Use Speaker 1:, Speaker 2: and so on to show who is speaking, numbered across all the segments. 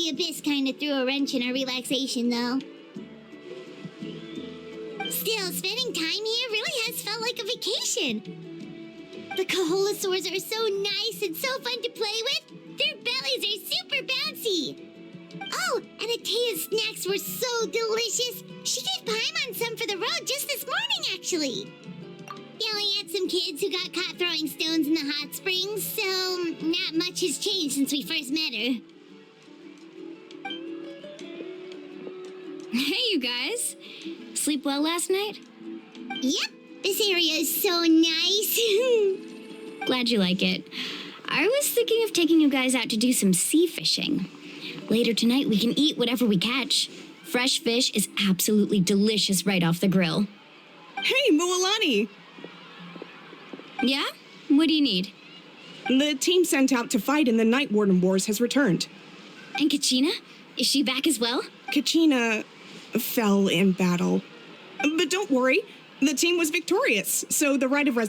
Speaker 1: the abyss kinda threw a wrench in our relaxation, though. Still, spending time here really has felt like a vacation. The Kaholosaurs are so nice and so fun to play with. Their bellies are super bouncy. Oh, and Atea's snacks were so delicious. She gave Paimon some for the road just this morning, actually. Yelling at some kids who got caught throwing stones in the hot springs, so not much has changed since we first met her.
Speaker 2: Hey, you guys. Sleep well last night?
Speaker 1: Yep, this area is so nice.
Speaker 2: Glad you like it. I was thinking of taking you guys out to do some sea fishing. Later tonight, we can eat whatever we catch. Fresh fish is absolutely delicious right off the grill.
Speaker 3: Hey, Mualani!
Speaker 2: Yeah? What do you need?
Speaker 3: The team sent out to fight in the Night Warden Wars has returned.
Speaker 2: And Kachina? Is she back as well?
Speaker 3: Kachina fell in battle. But don't worry, the team was victorious, so the right of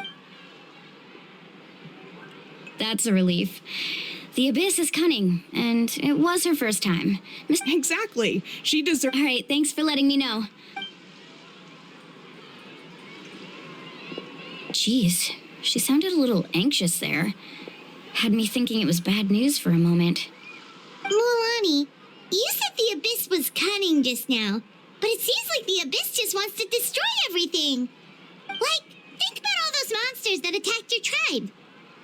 Speaker 2: That's a relief. The Abyss is cunning, and it was her first time.
Speaker 3: Exactly. She deserves...
Speaker 2: All right, thanks for letting me know. Jeez, she sounded a little anxious there. Had me thinking it was bad news for a moment.
Speaker 1: Mualani, you said the Abyss was cunning just now, but it seems like the Abyss just wants to destroy everything. Like, think about all those monsters that attacked your tribe.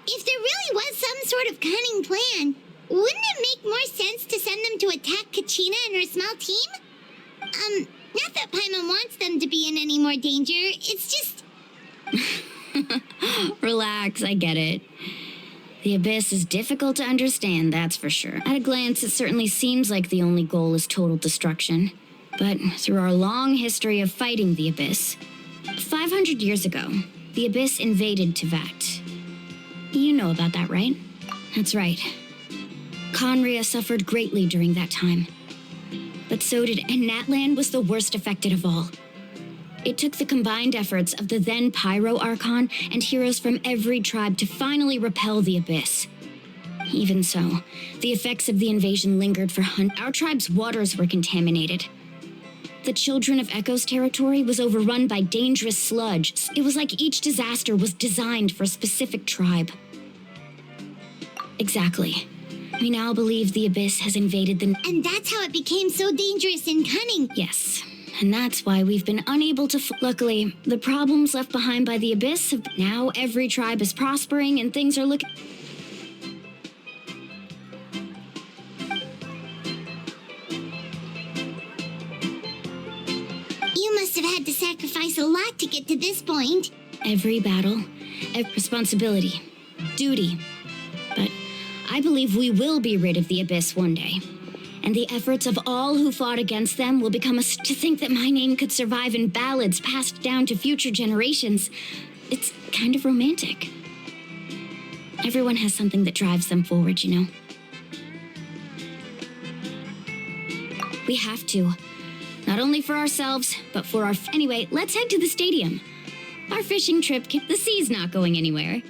Speaker 1: If there really was some sort of cunning plan, wouldn't it make more sense to send them to attack Kachina and her small team? Not that Paimon wants them to be in any more danger, it's just...
Speaker 2: Relax, I get it. The Abyss is difficult to understand, that's for sure. At a glance, it certainly seems like the only goal is total destruction. But through our long history of fighting the Abyss, 500 years ago, the Abyss invaded Tevat. You know about that, right? That's right. Conria suffered greatly during that time. But so did... And Natlan was the worst affected of all. It took the combined efforts of the then Pyro Archon and heroes from every tribe to finally repel the Abyss. Even so, the effects of the invasion lingered for Our tribe's waters were contaminated. The Children of Echo's territory was overrun by dangerous sludge. It was like each disaster was designed for a specific tribe. Exactly. We now believe the Abyss has invaded the...
Speaker 1: And that's how it became so dangerous and cunning.
Speaker 2: Yes. And that's why we've been unable to... Luckily, the problems left behind by the Abyss have... Now every tribe is prospering and things are looking...
Speaker 1: You must have had to sacrifice a lot to get to this point.
Speaker 2: Every battle, every responsibility, duty. But I believe we will be rid of the Abyss one day. And the efforts of all who fought against them will become to think that my name could survive in ballads passed down to future generations. It's kind of romantic. Everyone has something that drives them forward, you know? We have to. Not only for ourselves, but for our... Anyway, let's head to the stadium. Our fishing trip, the sea's not going anywhere.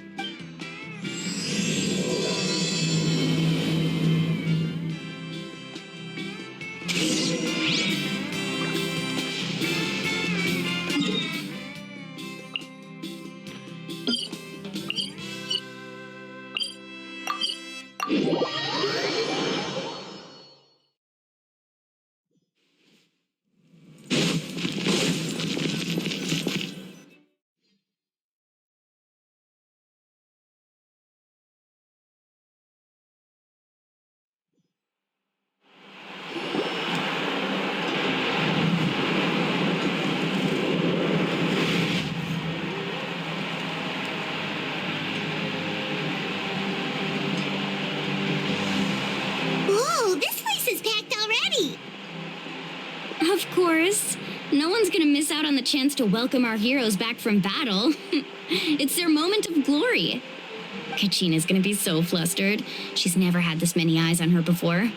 Speaker 2: Of course. No one's gonna miss out on the chance to welcome our heroes back from battle. It's their moment of glory. Kachina's gonna be so flustered. She's never had this many eyes on her before.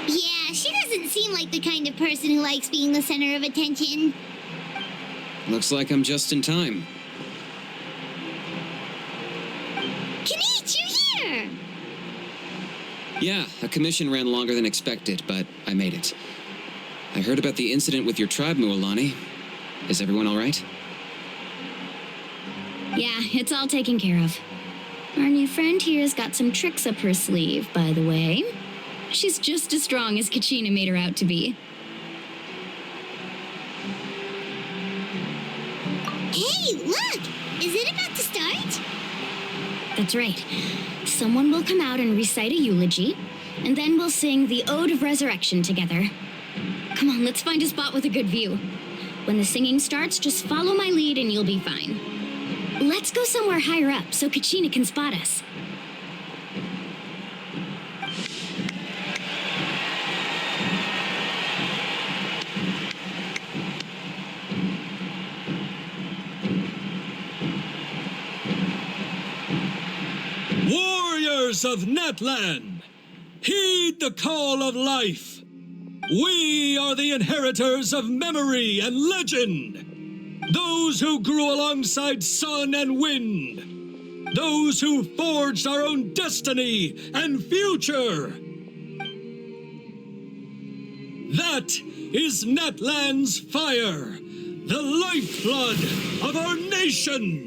Speaker 1: Yeah, she doesn't seem like the kind of person who likes being the center of attention.
Speaker 4: Looks like I'm just in time. Yeah, a commission ran longer than expected, but I made it. I heard about the incident with your tribe, Mualani. Is everyone all right?
Speaker 2: Yeah, it's all taken care of. Our new friend here's got some tricks up her sleeve, by the way. She's just as strong as Kachina made her out to be.
Speaker 1: Hey, look! Is it about to start?
Speaker 2: That's right. Someone will come out and recite a eulogy, and then we'll sing the Ode of Resurrection together. Come on, let's find a spot with a good view. When the singing starts, just follow my lead and you'll be fine. Let's go somewhere higher up so Kachina can spot us.
Speaker 5: Warriors of Natlan, heed the call of life. We are the inheritors of memory and legend. Those who grew alongside sun and wind. Those who forged our own destiny and future. That is Natlan's fire, the lifeblood of our nation.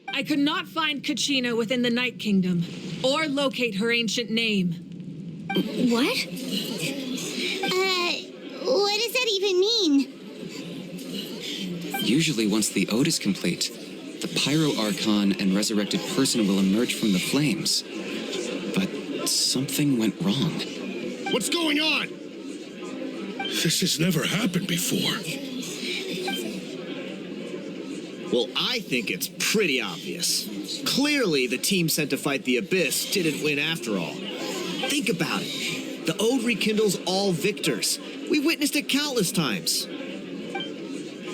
Speaker 6: I could not find Kachina within the Night Kingdom, or locate her ancient name.
Speaker 2: What?
Speaker 1: What does that even mean?
Speaker 4: Usually once the ode is complete, the Pyro Archon and resurrected person will emerge from the flames. But something went wrong.
Speaker 7: What's going on? This has never happened before.
Speaker 8: Well, I think it's pretty obvious. Clearly, the team sent to fight the Abyss didn't win after all. Think about it. The Ode rekindles all victors. We witnessed it countless times.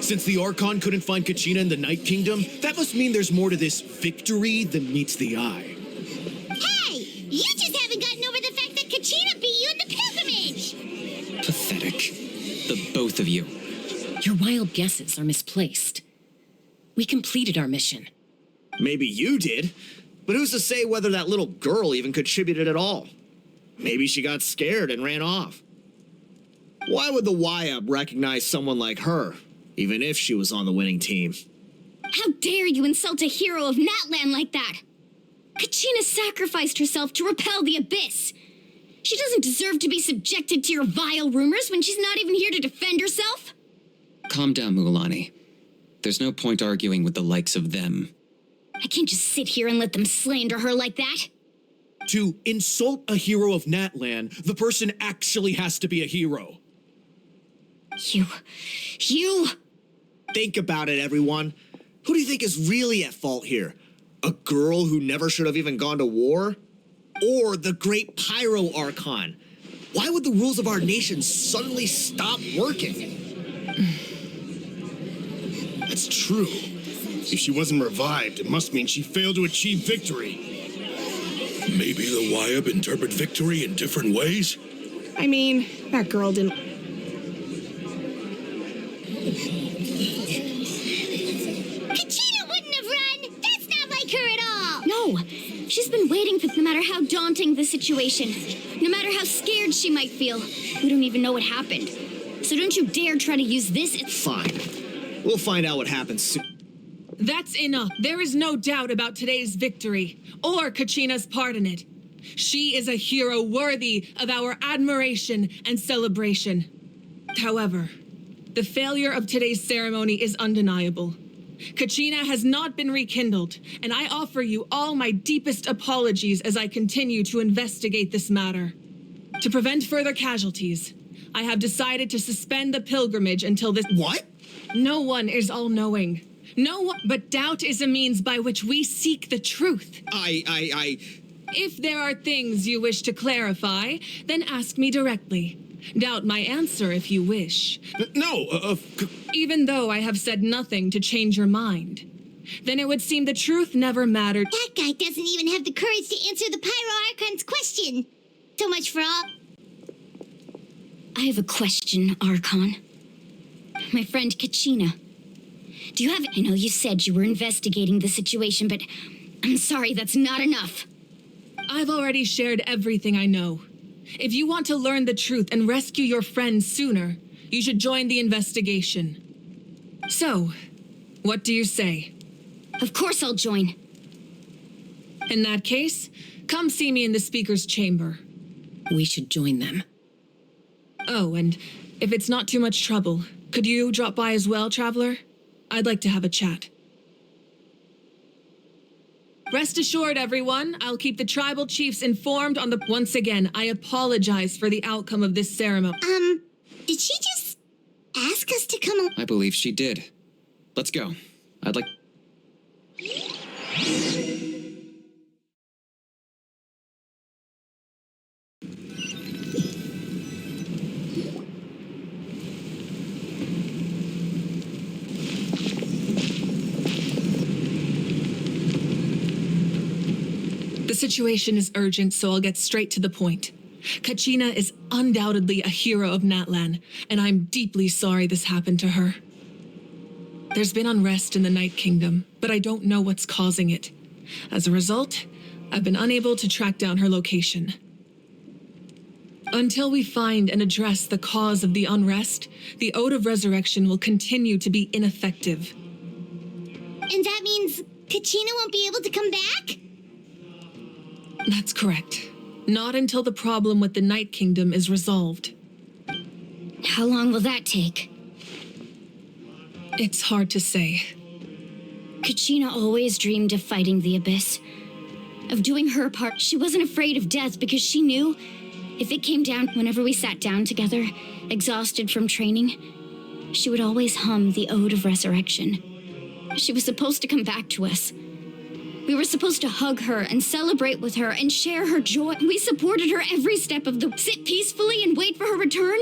Speaker 8: Since the Archon couldn't find Kachina in the Night Kingdom, that must mean there's more to this victory than meets the eye.
Speaker 1: Hey! You just haven't gotten over the fact that Kachina beat you in the pilgrimage!
Speaker 4: Pathetic. The both of you.
Speaker 9: Your wild guesses are misplaced. We completed our mission.
Speaker 8: Maybe you did, but who's to say whether that little girl even contributed at all? Maybe she got scared and ran off. Why would the YUB recognize someone like her, even if she was on the winning team?
Speaker 2: How dare you insult a hero of Natlan like that? Kachina sacrificed herself to repel the Abyss. She doesn't deserve to be subjected to your vile rumors when she's not even here to defend herself.
Speaker 4: Calm down, Mualani. There's no point arguing with the likes of them.
Speaker 2: I can't just sit here and let them slander her like that.
Speaker 10: To insult a hero of Natlan, the person actually has to be a hero.
Speaker 2: You...
Speaker 8: Think about it, everyone. Who do you think is really at fault here? A girl who never should have even gone to war? Or the great Pyro Archon? Why would the rules of our nation suddenly stop working?
Speaker 7: That's true. If she wasn't revived, it must mean she failed to achieve victory. Maybe the YUB interpret victory in different ways?
Speaker 3: I mean, that girl didn't...
Speaker 2: fighting for, no matter how daunting the situation, no matter how scared she might feel. We don't even know what happened. So don't you dare try to use this.
Speaker 8: Fine. We'll find out what happens soon.
Speaker 6: That's enough. There is no doubt about today's victory, or Kachina's part in it. She is a hero worthy of our admiration and celebration. However, the failure of today's ceremony is undeniable. Kachina has not been rekindled, and I offer you all my deepest apologies as I continue to investigate this matter. To prevent further casualties, I have decided to suspend the pilgrimage until this—
Speaker 8: What?
Speaker 6: No one is all-knowing. No one— but doubt is a means by which we seek the truth. If there are things you wish to clarify, then ask me directly. Doubt my answer if you wish.
Speaker 7: No,
Speaker 6: Even though I have said nothing to change your mind, then it would seem the truth never mattered.
Speaker 1: That guy doesn't even have the courage to answer the Pyro Archon's question. So much for all.
Speaker 2: I have a question, Archon. My friend Kachina. Do you have— I know you said you were investigating the situation, but I'm sorry, that's not enough.
Speaker 6: I've already shared everything I know. If you want to learn the truth and rescue your friends sooner, you should join the investigation. So, what do you say?
Speaker 2: Of course I'll join.
Speaker 6: In that case, come see me in the speaker's chamber.
Speaker 9: We should join them.
Speaker 6: Oh, and if it's not too much trouble, could you drop by as well, Traveler? I'd like to have a chat. Rest assured, everyone, I'll keep the tribal chiefs informed on the— Once again, I apologize for the outcome of this ceremony.
Speaker 1: Did she just ask us to come
Speaker 4: I believe she did. Let's go. I'd like...
Speaker 6: The situation is urgent, so I'll get straight to the point. Kachina is undoubtedly a hero of Natlan, and I'm deeply sorry this happened to her. There's been unrest in the Night Kingdom, but I don't know what's causing it. As a result, I've been unable to track down her location. Until we find and address the cause of the unrest, the Ode of Resurrection will continue to be ineffective.
Speaker 1: And that means Kachina won't be able to come back?
Speaker 6: That's correct. Not until the problem with the Night Kingdom is resolved.
Speaker 2: How long will that take?
Speaker 6: It's hard to say.
Speaker 2: Kachina always dreamed of fighting the Abyss, of doing her part. She wasn't afraid of death because she knew if it came down, whenever we sat down together, exhausted from training, she would always hum the Ode of Resurrection. She was supposed to come back to us. We were supposed to hug her and celebrate with her and share her joy. We supported her every step of the— sit peacefully and wait for her return?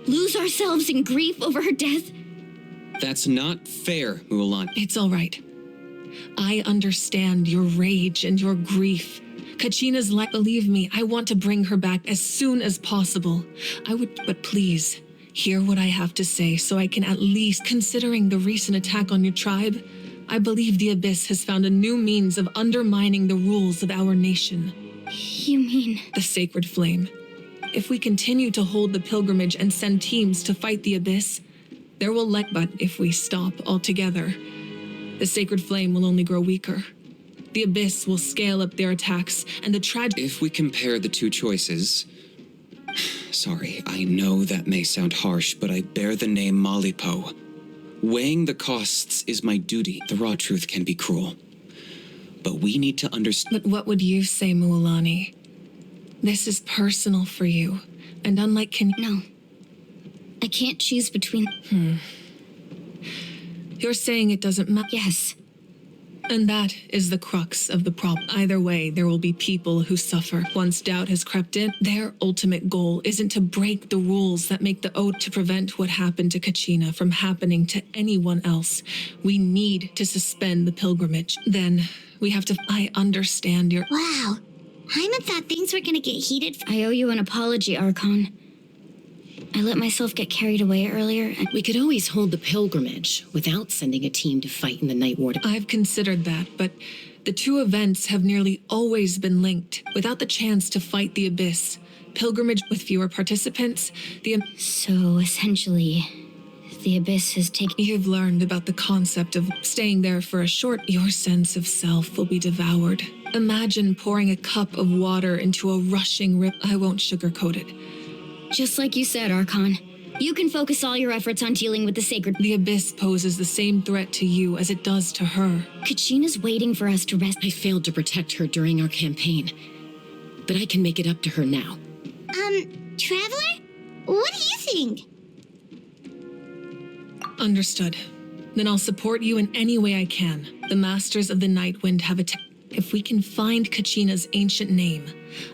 Speaker 2: Lose ourselves in grief over her death?
Speaker 4: That's not fair, Mulan.
Speaker 6: It's all right. I understand your rage and your grief. Kachina's believe me, I want to bring her back as soon as possible. But please, hear what I have to say so I can at least— Considering the recent attack on your tribe, I believe the Abyss has found a new means of undermining the rules of our nation.
Speaker 2: You mean—
Speaker 6: The Sacred Flame. If we continue to hold the pilgrimage and send teams to fight the Abyss, there will but if we stop altogether, the Sacred Flame will only grow weaker. The Abyss will scale up their attacks, and the tragedy—
Speaker 4: If we compare the two choices... Sorry, I know that may sound harsh, but I bear the name Malipo. Weighing the costs is my duty. The raw truth can be cruel. But we need to understand...
Speaker 6: But what would you say, Mualani? This is personal for you, and unlike
Speaker 2: No. I can't choose between—
Speaker 6: You're saying it doesn't matter?
Speaker 2: Yes.
Speaker 6: And that is the crux of the problem. Either way, there will be people who suffer. Once doubt has crept in, their ultimate goal isn't to break the rules that make the Oath to prevent what happened to Kachina from happening to anyone else. We need to suspend the pilgrimage. Then we have to— I understand your—
Speaker 1: Wow. Hyman thought things were gonna get heated.
Speaker 2: I owe you an apology, Archon. I let myself get carried away earlier.
Speaker 9: We could always hold the pilgrimage without sending a team to fight in the Night Ward.
Speaker 6: I've considered that, but The two events have nearly always been linked. Without the chance to fight the Abyss, pilgrimage with fewer participants,
Speaker 2: So essentially, the Abyss has taken.
Speaker 6: You've learned about the concept of staying there for a short. Your sense of self will be devoured. Imagine pouring a cup of water into a rushing rip. I won't sugarcoat it.
Speaker 2: Just like you said, Archon. You can focus all your efforts on dealing with the sacred.
Speaker 6: The Abyss poses the same threat to you as it does to her.
Speaker 2: Kachina's waiting for us to rest.
Speaker 9: I failed to protect her during our campaign, but I can make it up to her now.
Speaker 1: Traveler? What do you think?
Speaker 6: Understood. Then I'll support you in any way I can. The Masters of the Nightwind have if we can find Kachina's ancient name,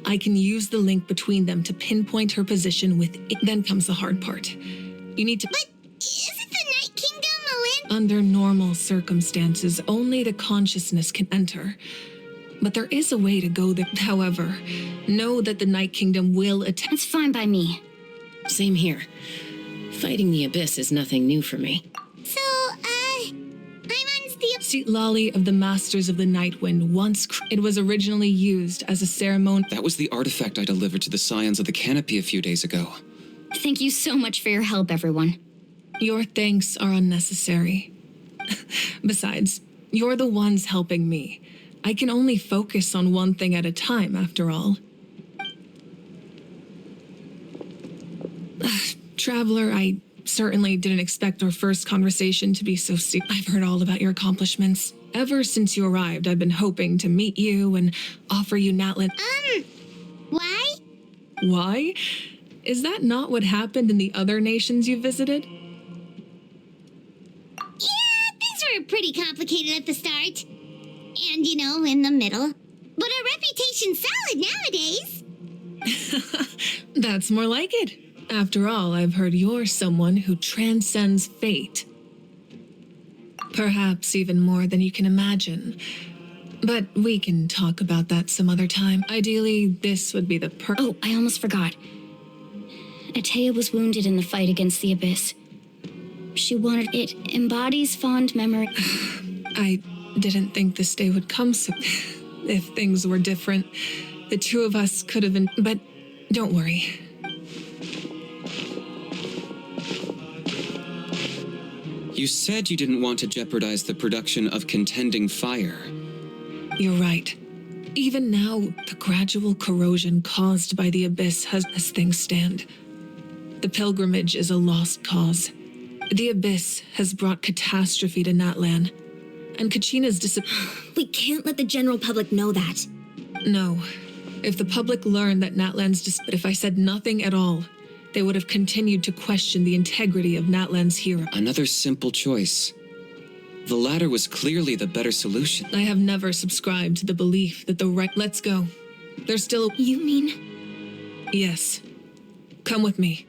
Speaker 6: I can use the link between them to pinpoint her position with it. Then comes the hard part. You need to.
Speaker 1: But isn't the Night Kingdom a land?
Speaker 6: Under normal circumstances, only the consciousness can enter. But there is a way to go there. However, know that the Night Kingdom will attack.
Speaker 2: It's fine by me.
Speaker 9: Same here. Fighting the Abyss is nothing new for me.
Speaker 1: So, I'm on the...
Speaker 6: Seat Lolly of the Masters of the Nightwind it was originally used as a ceremony.
Speaker 4: That was the artifact I delivered to the Scions of the Canopy a few days ago.
Speaker 2: Thank you so much for your help, everyone.
Speaker 6: Your thanks are unnecessary. Besides, you're the ones helping me. I can only focus on one thing at a time, after all. Traveler, I certainly didn't expect our first conversation to be so steep. I've heard all about your accomplishments. Ever since you arrived, I've been hoping to meet you and offer you Natlin.
Speaker 1: Why?
Speaker 6: Why? Is that not what happened in the other nations you visited?
Speaker 1: Yeah, things were pretty complicated at the start. And, in the middle. But our reputation's solid nowadays.
Speaker 6: That's more like it. After all, I've heard you're someone who transcends fate. Perhaps even more than you can imagine. But we can talk about that some other time. Ideally, this would be the
Speaker 2: Oh, I almost forgot. Atea was wounded in the fight against the Abyss. She wanted it. Embodies fond memory.
Speaker 6: I didn't think this day would come so... If things were different, the two of us could have been... But don't worry.
Speaker 4: You said you didn't want to jeopardize the production of contending fire.
Speaker 6: You're right. Even now, the gradual corrosion caused by the Abyss has as things stand. The pilgrimage is a lost cause. The Abyss has brought catastrophe to Natlan, and Kachina's
Speaker 1: We can't let the general public know that.
Speaker 6: No. If the public learned that Natlan's but if I said nothing at all, they would have continued to question the integrity of Natlan's hero.
Speaker 4: Another simple choice. The latter was clearly the better solution.
Speaker 6: I have never subscribed to the belief that the right... Let's go. There's still...
Speaker 1: You mean?
Speaker 6: Yes. Come with me.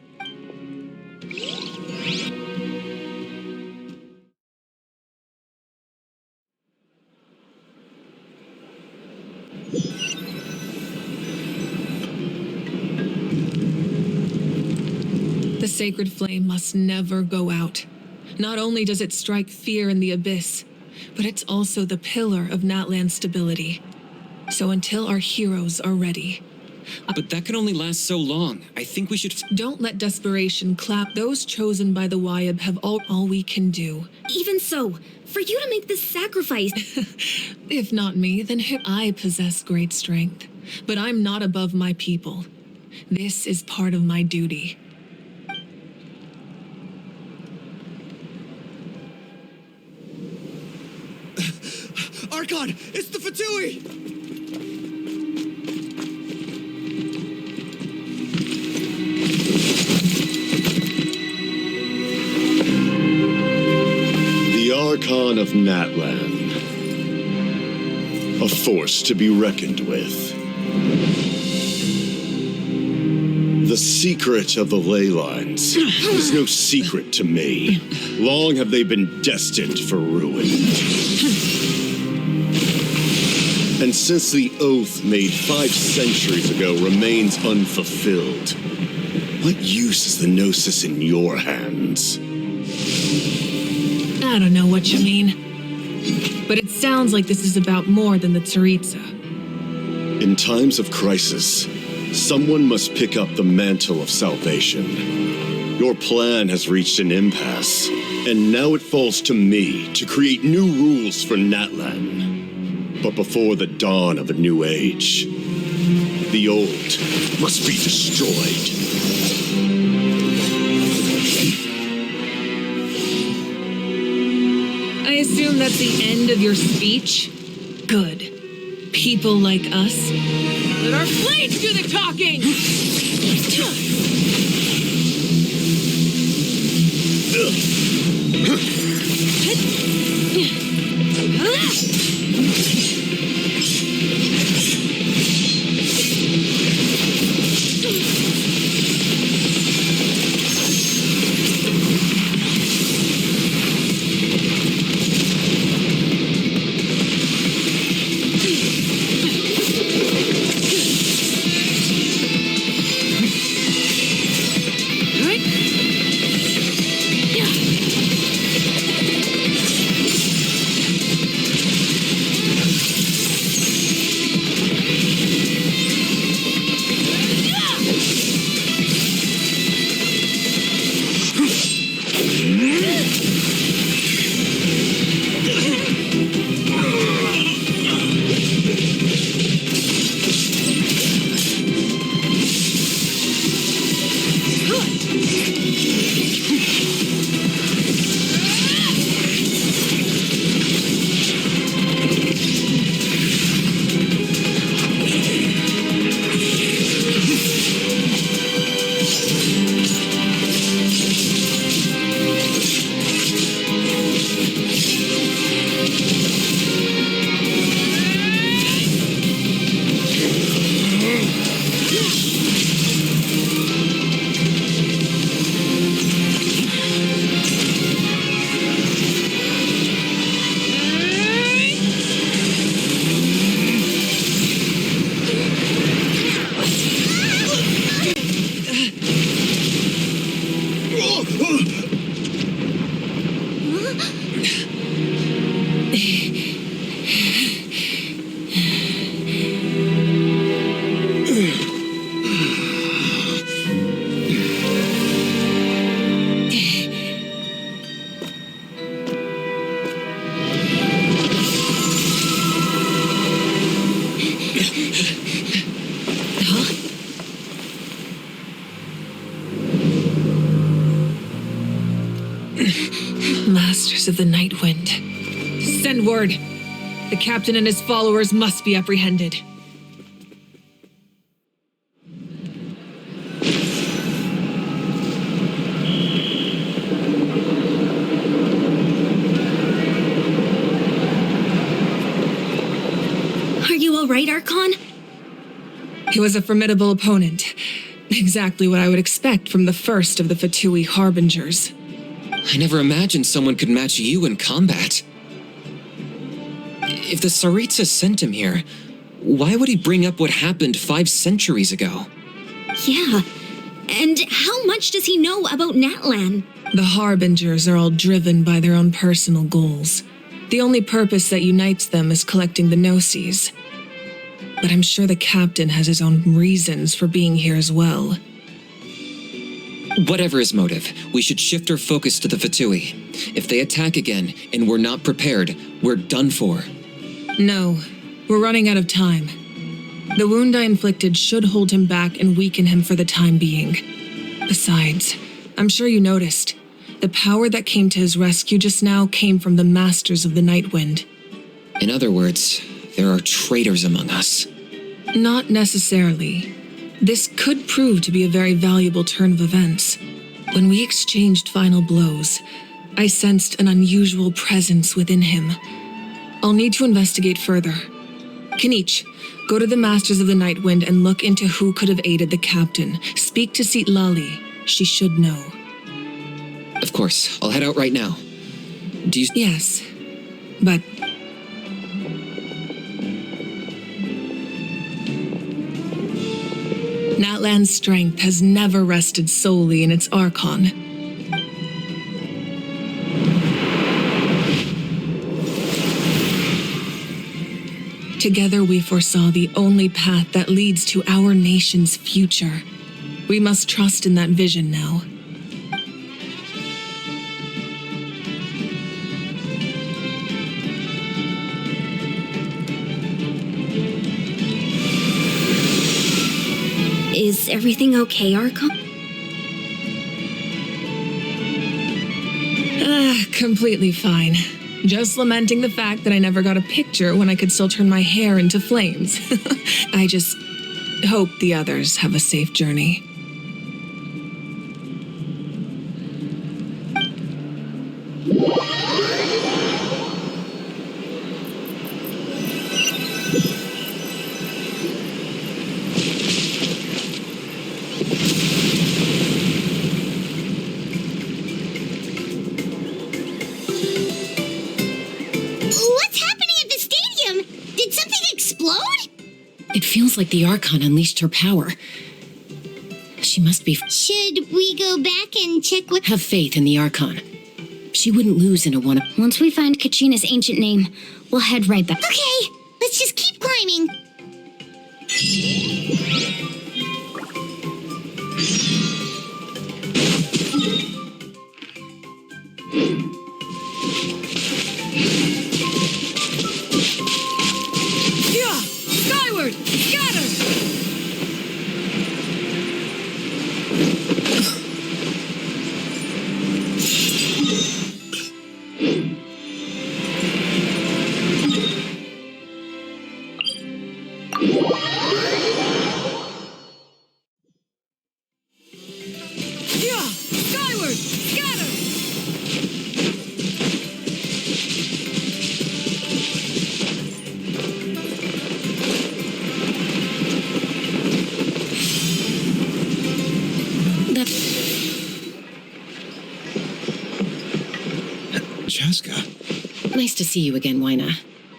Speaker 6: The sacred flame must never go out. Not only does it strike fear in the Abyss, but it's also the pillar of Natlan's stability. So until our heroes are ready...
Speaker 4: But that can only last so long. I think we should...
Speaker 6: Don't let desperation clap. Those chosen by the Wyab have all we can do.
Speaker 1: Even so, for you to make this sacrifice...
Speaker 6: If not me, then I possess great strength. But I'm not above my people. This is part of my duty.
Speaker 10: Archon, it's the Fatui!
Speaker 7: The Archon of Natlan. A force to be reckoned with. The secret of the ley lines is no secret to me. Long have they been destined for ruin. And since the oath made 5 centuries ago remains unfulfilled, what use is the Gnosis in your hands?
Speaker 6: I don't know what you mean. But it sounds like this is about more than the Tsaritsa.
Speaker 7: In times of crisis, someone must pick up the mantle of salvation. Your plan has reached an impasse, and now it falls to me to create new rules for Natlan. But before the dawn of a new age, the old must be destroyed.
Speaker 6: I assume that's the end of your speech? Good. People like us. Let our blades do the talking! Masters of the Night Wind. Send word. The captain and his followers must be apprehended.
Speaker 2: Are you all right, Archon?
Speaker 6: He was a formidable opponent. Exactly what I would expect from the first of the Fatui Harbingers.
Speaker 4: I never imagined someone could match you in combat. If the Tsaritsa sent him here, why would he bring up what happened 5 centuries ago?
Speaker 2: Yeah. And how much does he know about Natlan?
Speaker 6: The Harbingers are all driven by their own personal goals. The only purpose that unites them is collecting the Gnosis. But I'm sure the captain has his own reasons for being here as well.
Speaker 4: Whatever his motive, we should shift our focus to the Fatui. If they attack again and we're not prepared, we're done for.
Speaker 6: No, we're running out of time. The wound I inflicted should hold him back and weaken him for the time being. Besides, I'm sure you noticed, the power that came to his rescue just now came from the Masters of the Night Wind.
Speaker 4: In other words, there are traitors among us.
Speaker 6: Not necessarily. This could prove to be a very valuable turn of events. When we exchanged final blows, I sensed an unusual presence within him. I'll need to investigate further. Kinich, go to the Masters of the Night Wind and look into who could have aided the captain. Speak to Sitlali. She should know.
Speaker 4: Of course, I'll head out right now. Do you...
Speaker 6: Yes, but... Natlan's strength has never rested solely in its Archon. Together we foresaw the only path that leads to our nation's future. We must trust in that vision now.
Speaker 2: Is everything okay, Archon?
Speaker 6: Completely fine. Just lamenting the fact that I never got a picture when I could still turn my hair into flames. I just hope the others have a safe journey.
Speaker 1: What's happening at the stadium? Did something explode?
Speaker 9: It feels like the Archon unleashed her power. She must be...
Speaker 1: Should we go back and check what...
Speaker 9: Have faith in the Archon. She wouldn't lose in a one...
Speaker 2: Once we find Kachina's ancient name, we'll head right back.
Speaker 1: Okay, let's just keep climbing.
Speaker 6: Yeah! Skyward! Scatter! Yeah! Skyward! Scatter!
Speaker 4: Chaska.
Speaker 9: Nice to see you again, Wyna.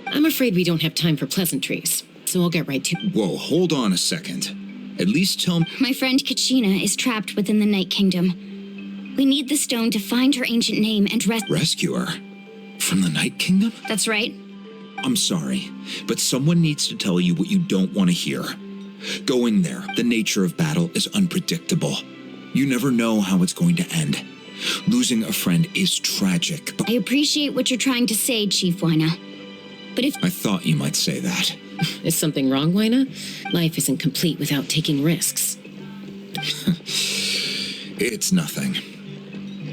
Speaker 9: I'm afraid we don't have time for pleasantries, so I'll get right to...
Speaker 11: Whoa, hold on a second. At least tell me...
Speaker 2: My friend Kachina is trapped within the Night Kingdom. We need the stone to find her ancient name and
Speaker 11: Rescue her? From the Night Kingdom?
Speaker 2: That's right.
Speaker 11: I'm sorry, but someone needs to tell you what you don't want to hear. Going there, the nature of battle is unpredictable. You never know how it's going to end. Losing a friend is tragic, but
Speaker 2: I appreciate what you're trying to say, Chief Wyna. But if...
Speaker 11: I thought you might say that.
Speaker 9: Is something wrong, Wyna? Life isn't complete without taking risks.
Speaker 11: It's nothing.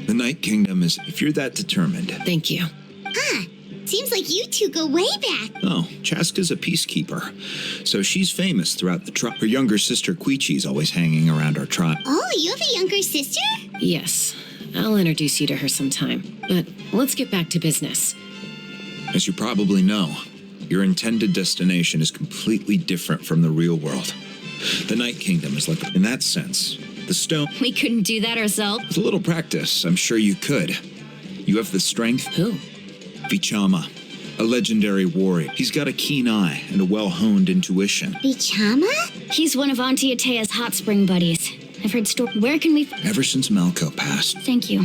Speaker 11: The Night Kingdom is, if you're that determined.
Speaker 9: Thank you.
Speaker 1: Ah, seems like you two go way back.
Speaker 11: Oh, Chaska's a peacekeeper, so she's famous throughout the tribe. Her younger sister Quichi's always hanging around our tribe.
Speaker 1: Oh, you have a younger sister?
Speaker 9: Yes, I'll introduce you to her sometime. But let's get back to business.
Speaker 11: As you probably know, your intended destination is completely different from the real world. The Night Kingdom is like, in that sense, the stone.
Speaker 2: We couldn't do that ourselves.
Speaker 11: With a little practice, I'm sure you could. You have the strength.
Speaker 9: Who?
Speaker 11: Vichama, a legendary warrior. He's got a keen eye and a well-honed intuition.
Speaker 1: Bichama?
Speaker 2: He's one of Auntie Atea's hot spring buddies. I've heard Where can we...
Speaker 11: Ever since Malco passed.
Speaker 2: Thank you.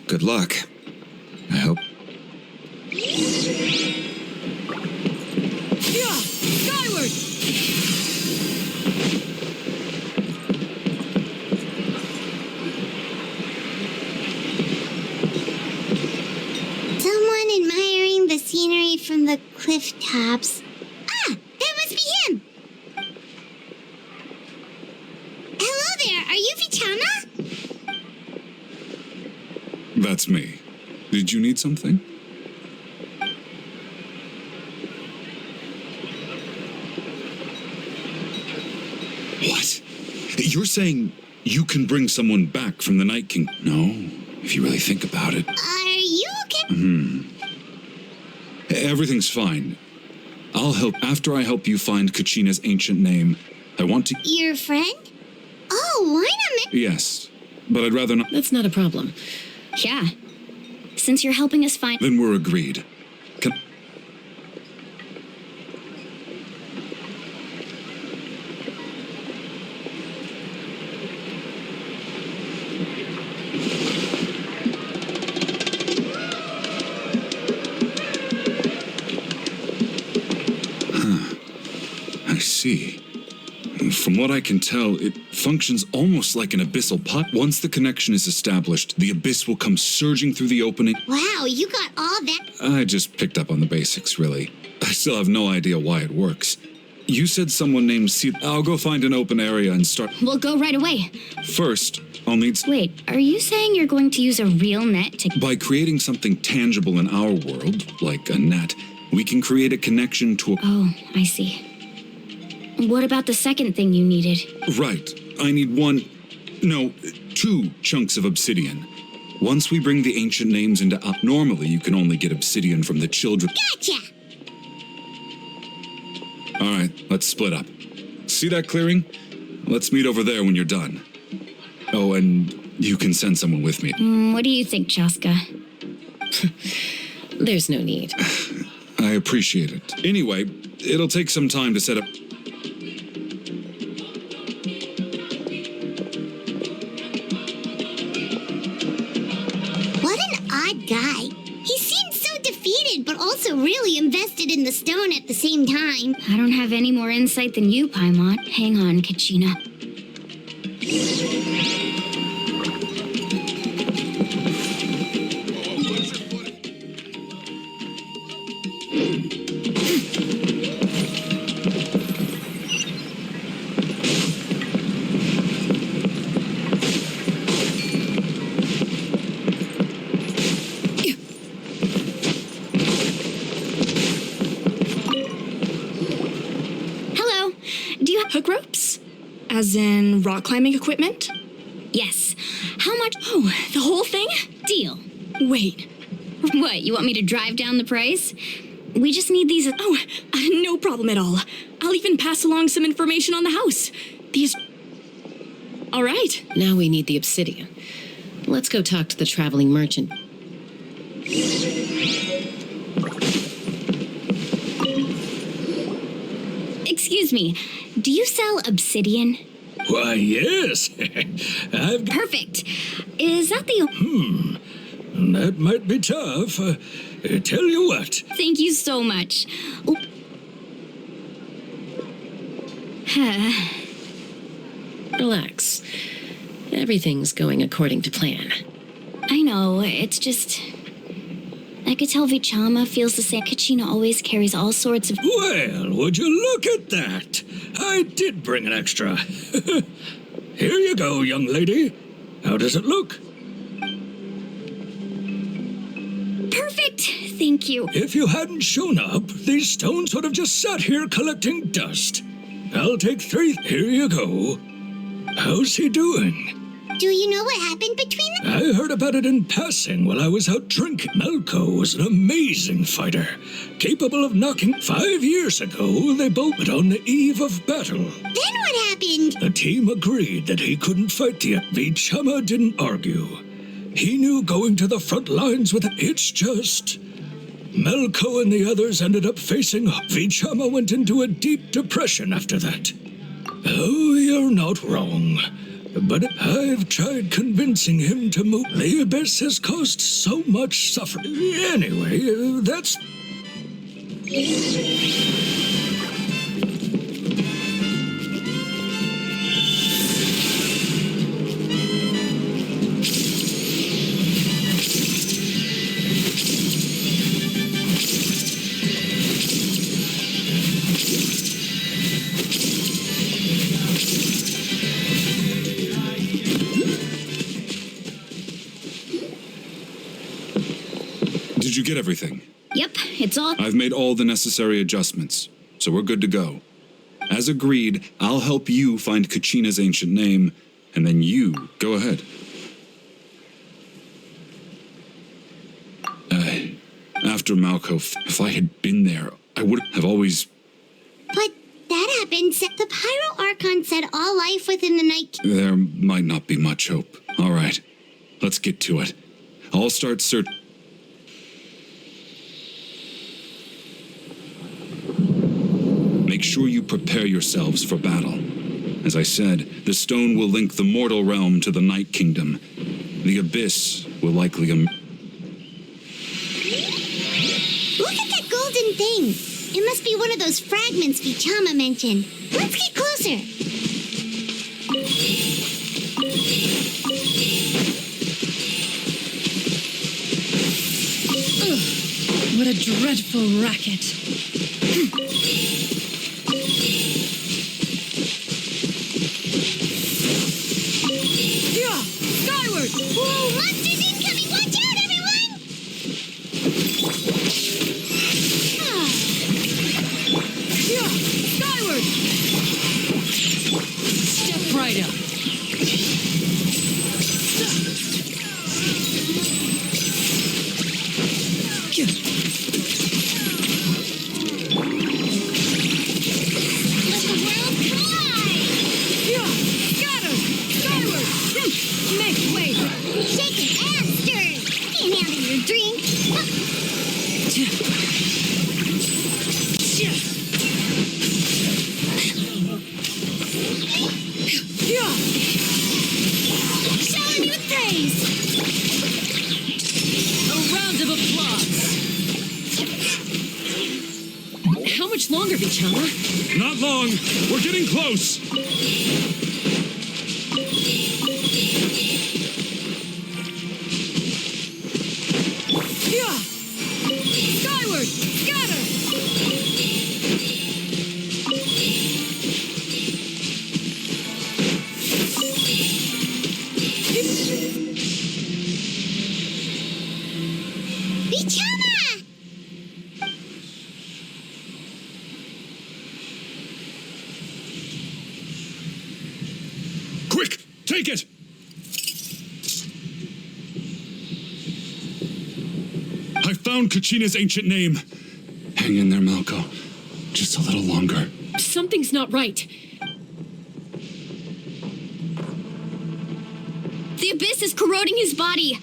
Speaker 11: Good luck. I hope.
Speaker 6: Yeah! Skyward!
Speaker 1: Someone admiring the scenery from the cliff tops. Ah, that must be him. Hello there, are you Vichama?
Speaker 12: That's me. Did you need something? What? You're saying you can bring someone back from the Night King? No, if you really think about it.
Speaker 1: Are you okay?
Speaker 12: Everything's fine. I'll help after I help you find Kachina's ancient name. I want to...
Speaker 1: Your friend? Oh, why not?
Speaker 12: Yes, but I'd rather not...
Speaker 9: That's not a problem.
Speaker 2: Yeah. Since you're helping us find...
Speaker 12: Then we're agreed. Can... see. From what I can tell, it functions almost like an abyssal pot. Once the connection is established, the abyss will come surging through the opening.
Speaker 1: Wow, you got all that.
Speaker 12: I just picked up on the basics, really. I still have no idea why it works. You said someone named I'll go find an open area and start.
Speaker 2: We'll go right away.
Speaker 12: First, I'll need.
Speaker 2: Wait, are you saying you're going to use a real net to...
Speaker 12: By creating something tangible in our world, like a net, we can create a connection to a...
Speaker 2: Oh, I see. What about the second thing you needed?
Speaker 12: Right. I need two chunks of obsidian. Once we bring the ancient names into... Normally, you can only get obsidian from the children...
Speaker 1: Gotcha!
Speaker 12: All right, let's split up. See that clearing? Let's meet over there when you're done. Oh, and you can send someone with me.
Speaker 2: What do you think, Chaska?
Speaker 9: There's no need.
Speaker 12: I appreciate it. Anyway, it'll take some time to set up...
Speaker 1: What an odd guy. He seems so defeated, but also really invested in the stone at the same time.
Speaker 2: I don't have any more insight than you, Paimon. Hang on, Kachina.
Speaker 3: Hook ropes? As in rock climbing equipment?
Speaker 2: Yes. How much?
Speaker 3: Oh, the whole thing?
Speaker 2: Deal.
Speaker 3: Wait.
Speaker 2: What, you want me to drive down the price? We just need these...
Speaker 3: Oh, no problem at all. I'll even pass along some information on the house. These... All right.
Speaker 9: Now we need the obsidian. Let's go talk to the traveling merchant.
Speaker 2: Excuse me, do you sell obsidian?
Speaker 5: Why, yes. I've...
Speaker 2: Perfect. Is that the...
Speaker 5: That might be tough. Tell you what.
Speaker 2: Thank you so much.
Speaker 9: Relax. Everything's going according to plan.
Speaker 2: I know, it's just... I could tell Vichama feels the same. Kachina always carries all sorts of...
Speaker 5: Well, would you look at that? I did bring an extra. Here you go, young lady. How does it look?
Speaker 2: Perfect! Thank you.
Speaker 5: If you hadn't shown up, these stones would have just sat here collecting dust. I'll take 3. Here you go. How's he doing?
Speaker 1: Do you know what happened between them?
Speaker 5: I heard about it in passing while I was out drinking. Melko was an amazing fighter, capable of knocking. 5 years ago, they both were on the eve of battle.
Speaker 1: Then what happened?
Speaker 5: The team agreed that he couldn't fight yet. Vichama didn't argue. He knew going to the front lines with it. It's just... Melko and the others ended up facing... Vichama went into a deep depression after that. Oh, you're not wrong. But I've tried convincing him to move. The abyss has caused so much suffering. Anyway, that's...
Speaker 12: Did you get everything?
Speaker 2: Yep, it's all...
Speaker 12: I've made all the necessary adjustments, so we're good to go. As agreed, I'll help you find Kachina's ancient name, and then you go ahead. After Malko, if I had been there, I would have always...
Speaker 1: But that happened. The Pyro Archon said all life within the night...
Speaker 12: There might not be much hope. All right, let's get to it. I'll start search... Make sure you prepare yourselves for battle. As I said, the stone will link the mortal realm to the Night Kingdom. The abyss will likely...
Speaker 1: Look at that golden thing. It must be one of those fragments Vichama mentioned. Let's get closer.
Speaker 9: Ugh, what a dreadful racket.
Speaker 6: Yeah! Skyward!
Speaker 1: Whoa, monsters incoming! Watch out, everyone!
Speaker 6: Yeah! Skyward!
Speaker 9: Step right up.
Speaker 1: Let the world collide!
Speaker 6: Yeah! Scatter! Skyward!
Speaker 9: Make way.
Speaker 1: Shaking and stirring! Can't handle your drink!
Speaker 6: Yeah!
Speaker 1: Showing you praise!
Speaker 9: A round of applause. How much longer, Vichama?
Speaker 12: Not long. We're getting close.
Speaker 6: Yeah! Skyward! Scatter!
Speaker 1: Vichama!
Speaker 12: Quick, take it. I found Kachina's ancient name. Hang in there, Malco. Just a little longer.
Speaker 9: Something's not right.
Speaker 2: The abyss is corroding his body.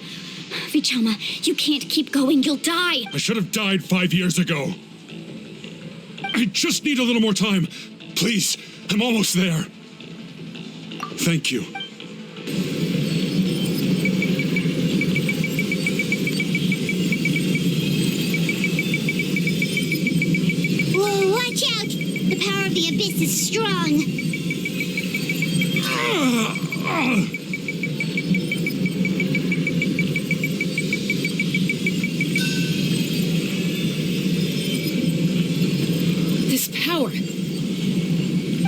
Speaker 2: Vichama, you can't keep going. You'll die.
Speaker 12: I should have died 5 years ago. I just need a little more time. Please, I'm almost there. Thank you.
Speaker 1: Whoa, watch out! The power of the abyss is strong.
Speaker 9: This power.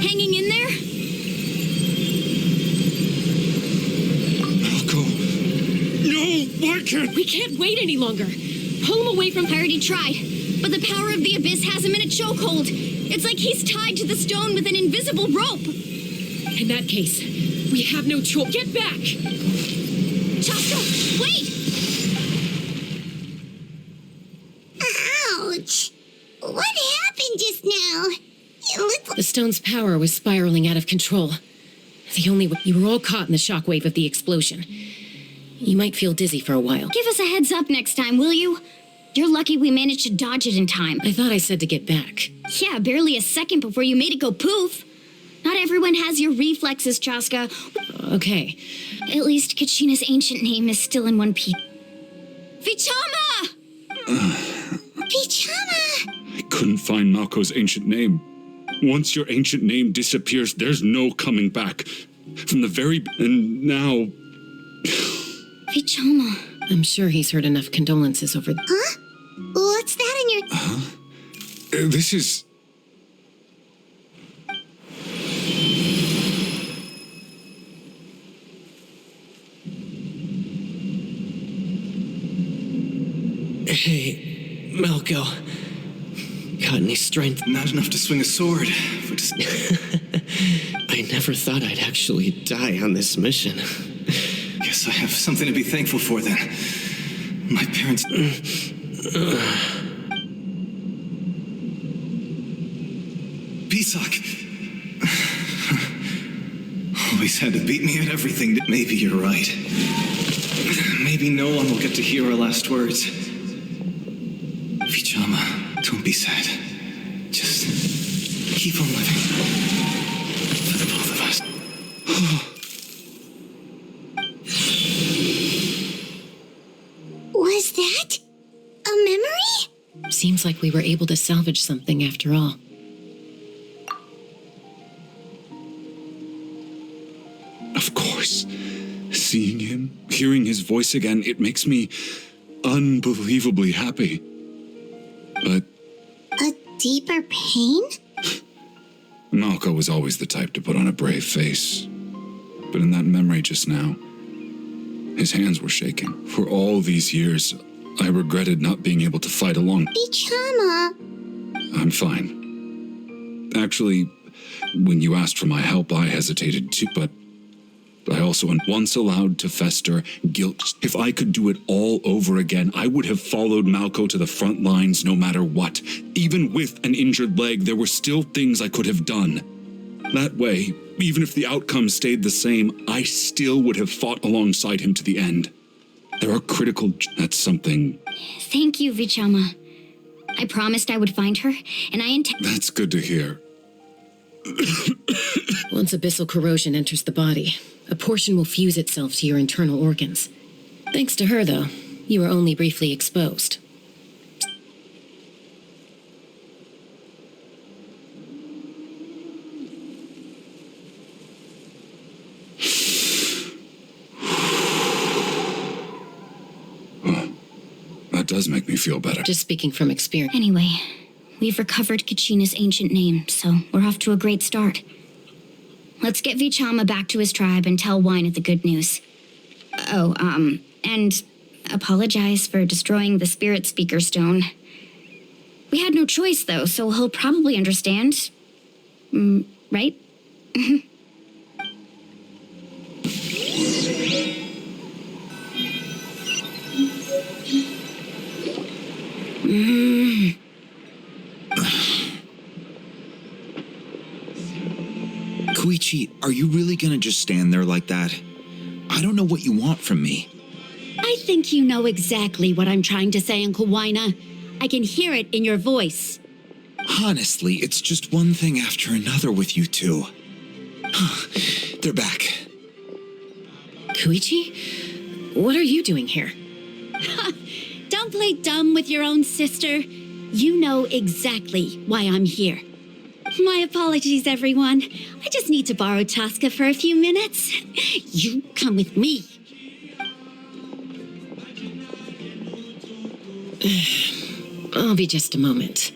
Speaker 2: Hanging in there?
Speaker 12: Malco. No, why can't...
Speaker 9: We can't wait any longer. Pull him away from...
Speaker 2: I already tried, but the power of the abyss has him in a chokehold. It's like he's tied to the stone with an invisible rope.
Speaker 9: In that case, we have no choice. Get back!
Speaker 2: Chaska, wait!
Speaker 1: Ouch! What happened just now? It looked like...
Speaker 9: The stone's power was spiraling out of control. The only way... You were all caught in the shockwave of the explosion. You might feel dizzy for a while.
Speaker 2: Give us a heads up next time, will you? You're lucky we managed to dodge it in time.
Speaker 9: I thought I said to get back.
Speaker 2: Yeah, barely a second before you made it go poof. Not everyone has your reflexes, Chaska.
Speaker 9: Okay.
Speaker 2: At least Kachina's ancient name is still in one piece. Vichama!
Speaker 1: Vichama!
Speaker 12: I couldn't find Malco's ancient name. Once your ancient name disappears, there's no coming back. From the very... And now...
Speaker 2: Vichama.
Speaker 9: I'm sure he's heard enough condolences over...
Speaker 1: Huh? What's that in your...
Speaker 12: This is...
Speaker 8: Hey, Malco. Got any strength?
Speaker 13: Not enough to swing a sword. But
Speaker 8: I never thought I'd actually die on this mission.
Speaker 13: guess I have something to be thankful for then. My parents... Pisak. Always had to beat me at everything. Maybe you're right. Maybe no one will get to hear our last words. Vichama, don't be sad. Just keep on living. For the both of us.
Speaker 1: Was that a memory?
Speaker 9: Seems Looks like we were able to salvage something after all.
Speaker 12: Of course. Seeing him, hearing his voice again, it makes me unbelievably happy. But
Speaker 1: A deeper pain?
Speaker 12: Malco was always the type to put on a brave face. But in that memory just now, his hands were shaking. For all these years, I regretted not being able to fight along.
Speaker 1: Bichama.
Speaker 12: I'm fine. Actually, when you asked for my help, I hesitated too, but I also once allowed to fester guilt. If I could do it all over again, I would have followed Malco to the front lines no matter what. Even with an injured leg, there were still things I could have done. That way, even if the outcome stayed the same, I still would have fought alongside him to the end. There are critical... That's something...
Speaker 2: Thank you, Vichama. I promised I would find her, and I intend...
Speaker 12: That's good to hear.
Speaker 9: Once abyssal corrosion enters the body, a portion will fuse itself to your internal organs. Thanks to her, though, you were only briefly exposed.
Speaker 12: That does make me feel better.
Speaker 9: Just speaking from experience.
Speaker 2: Anyway, we've recovered Kachina's ancient name, so we're off to a great start. Let's get Vichama back to his tribe and tell Wyneth the good news. Oh, and apologize for destroying the Spirit Speaker Stone. We had no choice, though, so he'll probably understand. Right?
Speaker 11: Koichi, are you really gonna just stand there like that? I don't know what you want from me.
Speaker 14: I think you know exactly what I'm trying to say, Uncle Wyna. I can hear it in your voice.
Speaker 11: Honestly, it's just one thing after another with you two. They're back.
Speaker 9: Koichi? What are you doing here?
Speaker 14: Don't play dumb with your own sister. You know exactly why I'm here. My apologies, everyone. I just need to borrow Tosca for a few minutes. You come with me.
Speaker 9: I'll be just a moment.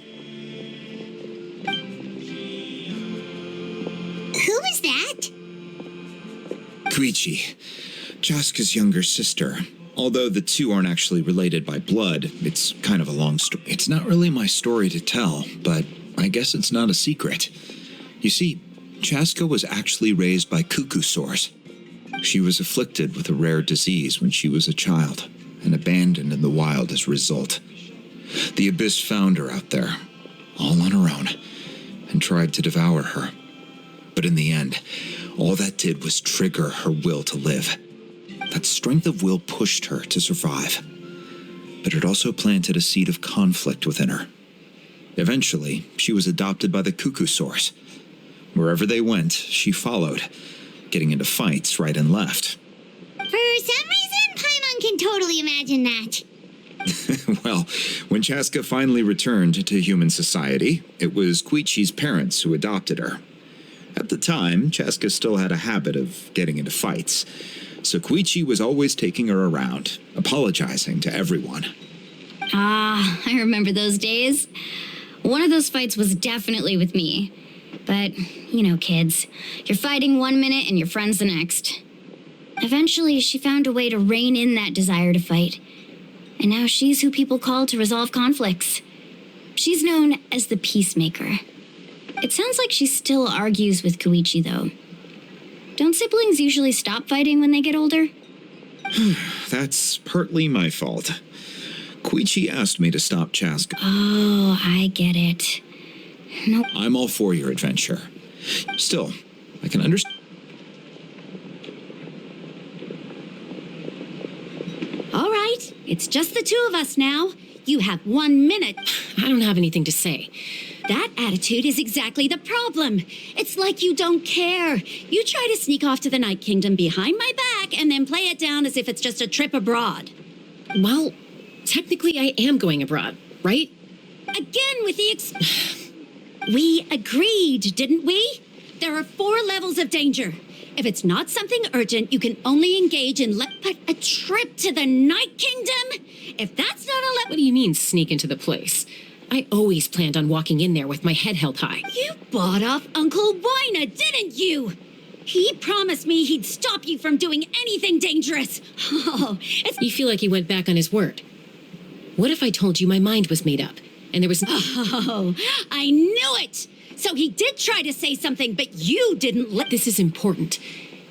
Speaker 1: Who was that?
Speaker 11: Koichi, Chaska's younger sister. Although the two aren't actually related by blood, it's kind of a long story. It's not really my story to tell, but I guess it's not a secret. You see, Chaska was actually raised by cuckoo sores. She was afflicted with a rare disease when she was a child, and abandoned in the wild as a result. The Abyss found her out there, all on her own, and tried to devour her. But in the end, all that did was trigger her will to live. That strength of will pushed her to survive, but it also planted a seed of conflict within her. Eventually, she was adopted by the cuckoo sores. Wherever they went, she followed, getting into fights right and left.
Speaker 1: For some reason, Paimon can totally imagine that.
Speaker 11: Well, when Chaska finally returned to human society, it was Koichi's parents who adopted her. At the time, Chaska still had a habit of getting into fights, so Koichi was always taking her around, apologizing to everyone.
Speaker 2: Ah, I remember those days. One of those fights was definitely with me. But, you know, kids, you're fighting one minute and your friend's the next. Eventually, she found a way to rein in that desire to fight. And now she's who people call to resolve conflicts. She's known as the Peacemaker. It sounds like she still argues with Koichi, though. Don't siblings usually stop fighting when they get older?
Speaker 11: That's partly my fault. Koichi asked me to stop Chaska.
Speaker 2: Oh, I get it. Nope.
Speaker 11: I'm all for your adventure. Still, I can understand.
Speaker 14: All right, it's just the two of us now. You have 1 minute.
Speaker 9: I don't have anything to say.
Speaker 14: That attitude is exactly the problem. It's like you don't care. You try to sneak off to the Night Kingdom behind my back and then play it down as if it's just a trip abroad.
Speaker 9: Well, technically I am going abroad, right?
Speaker 14: Again with the We agreed, didn't we? There are 4 levels of danger. If it's not something urgent, you can only engage in but a trip to the Night Kingdom? If that's not a
Speaker 9: What do you mean, sneak into the place? I always planned on walking in there with my head held high.
Speaker 14: You bought off Uncle Wina, didn't you? He promised me he'd stop you from doing anything dangerous. Oh,
Speaker 9: You feel like he went back on his word. What if I told you my mind was made up, and there was...
Speaker 14: Oh, I knew it! So he did try to say something, but you didn't let...
Speaker 9: This is important.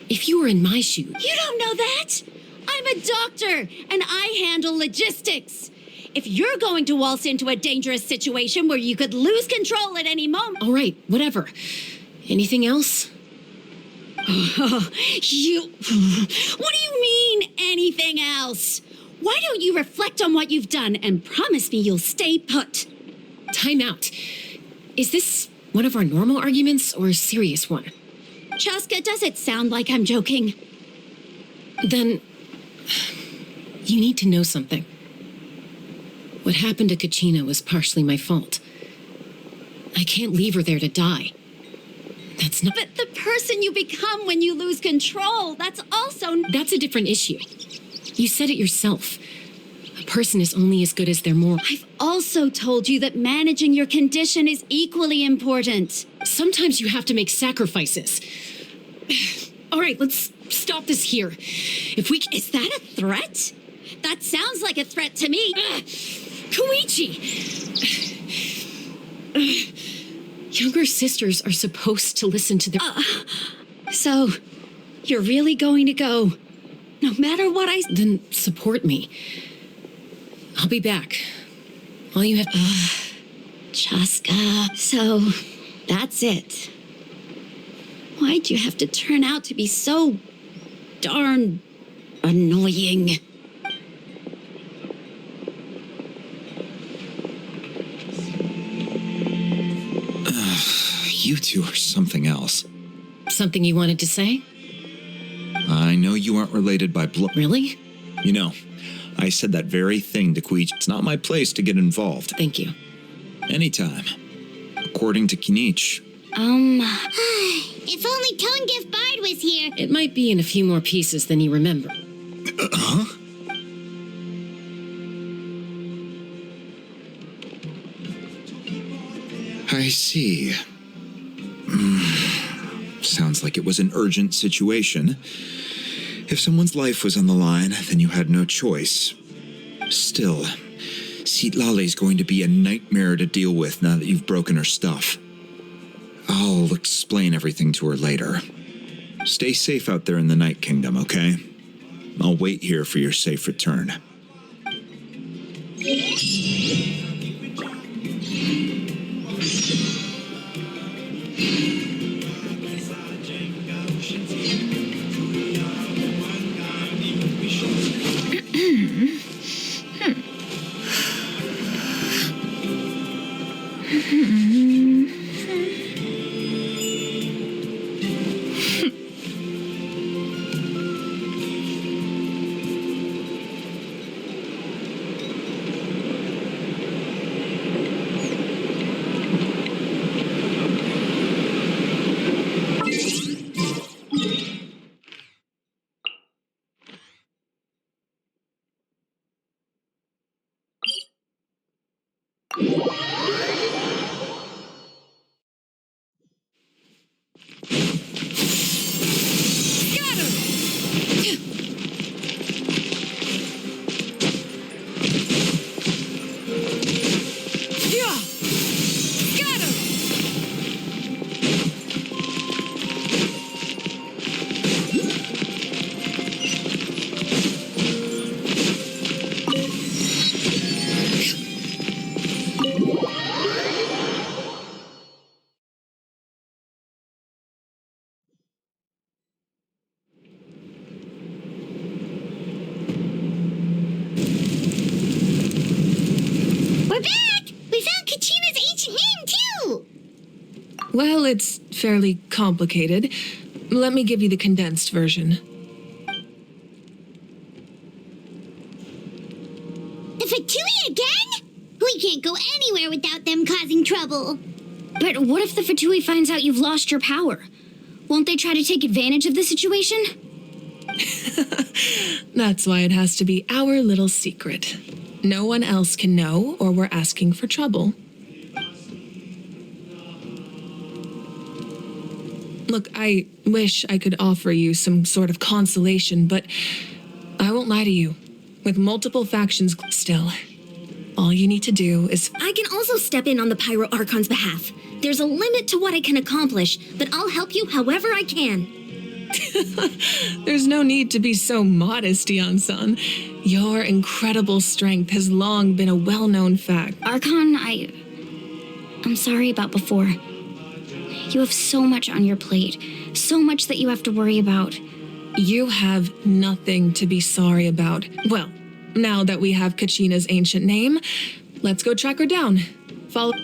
Speaker 9: If you were in my shoes...
Speaker 14: You don't know that? I'm a doctor, and I handle logistics. If you're going to waltz into a dangerous situation where you could lose control at any moment...
Speaker 9: All right, whatever. Anything else?
Speaker 14: What do you mean, anything else? Why don't you reflect on what you've done and promise me you'll stay put?
Speaker 9: Time out. Is this one of our normal arguments or a serious one?
Speaker 14: Chaska, does it sound like I'm joking?
Speaker 9: Then... you need to know something. What happened to Kachina was partially my fault. I can't leave her there to die. That's not...
Speaker 14: But the person you become when you lose control, that's also...
Speaker 9: That's a different issue. You said it yourself. A person is only as good as their moral...
Speaker 14: I've also told you that managing your condition is equally important.
Speaker 9: Sometimes you have to make sacrifices. All right, let's stop this here. If we...
Speaker 14: Is that a threat? That sounds like a threat to me.
Speaker 9: Koichi! Younger sisters are supposed to listen to their...
Speaker 14: So, you're really going to go, no matter what I...
Speaker 9: Then support me. I'll be back. All you have...
Speaker 14: Chaska. So, that's it. Why'd you have to turn out to be so darn annoying?
Speaker 11: You two are something else.
Speaker 9: Something you wanted to say?
Speaker 11: I know you aren't related by blood.
Speaker 9: Really?
Speaker 11: You know, I said that very thing to Koichi. It's not my place to get involved.
Speaker 9: Thank you.
Speaker 11: Anytime. According to Kinich.
Speaker 1: If only Tone-Gift Bard was here.
Speaker 9: It might be in a few more pieces than you remember.
Speaker 11: Huh? I see. Sounds like it was an urgent situation. If someone's life was on the line, then you had no choice. Still, Sitlale's going to be a nightmare to deal with now that you've broken her stuff. I'll explain everything to her later. Stay safe out there in the Night Kingdom, okay? I'll wait here for your safe return.
Speaker 1: We're back! We found Kachina's ancient name, too!
Speaker 6: Well, it's fairly complicated. Let me give you the condensed version.
Speaker 1: The Fatui again? We can't go anywhere without them causing trouble.
Speaker 2: But what if the Fatui finds out you've lost your power? Won't they try to take advantage of the situation?
Speaker 6: That's why it has to be our little secret. No one else can know, or we're asking for trouble. Look, I wish I could offer you some sort of consolation, but I won't lie to you. With multiple factions still, all you need to do is...
Speaker 14: I can also step in on the Pyro Archon's behalf. There's a limit to what I can accomplish, but I'll help you however I can.
Speaker 6: There's no need to be so modest, Yan-san. Your incredible strength has long been a well-known fact.
Speaker 2: Archon, I'm sorry about before. You have so much on your plate, so much that you have to worry about.
Speaker 6: You have nothing to be sorry about. Well, now that we have Kachina's ancient name, let's go track her down. Follow...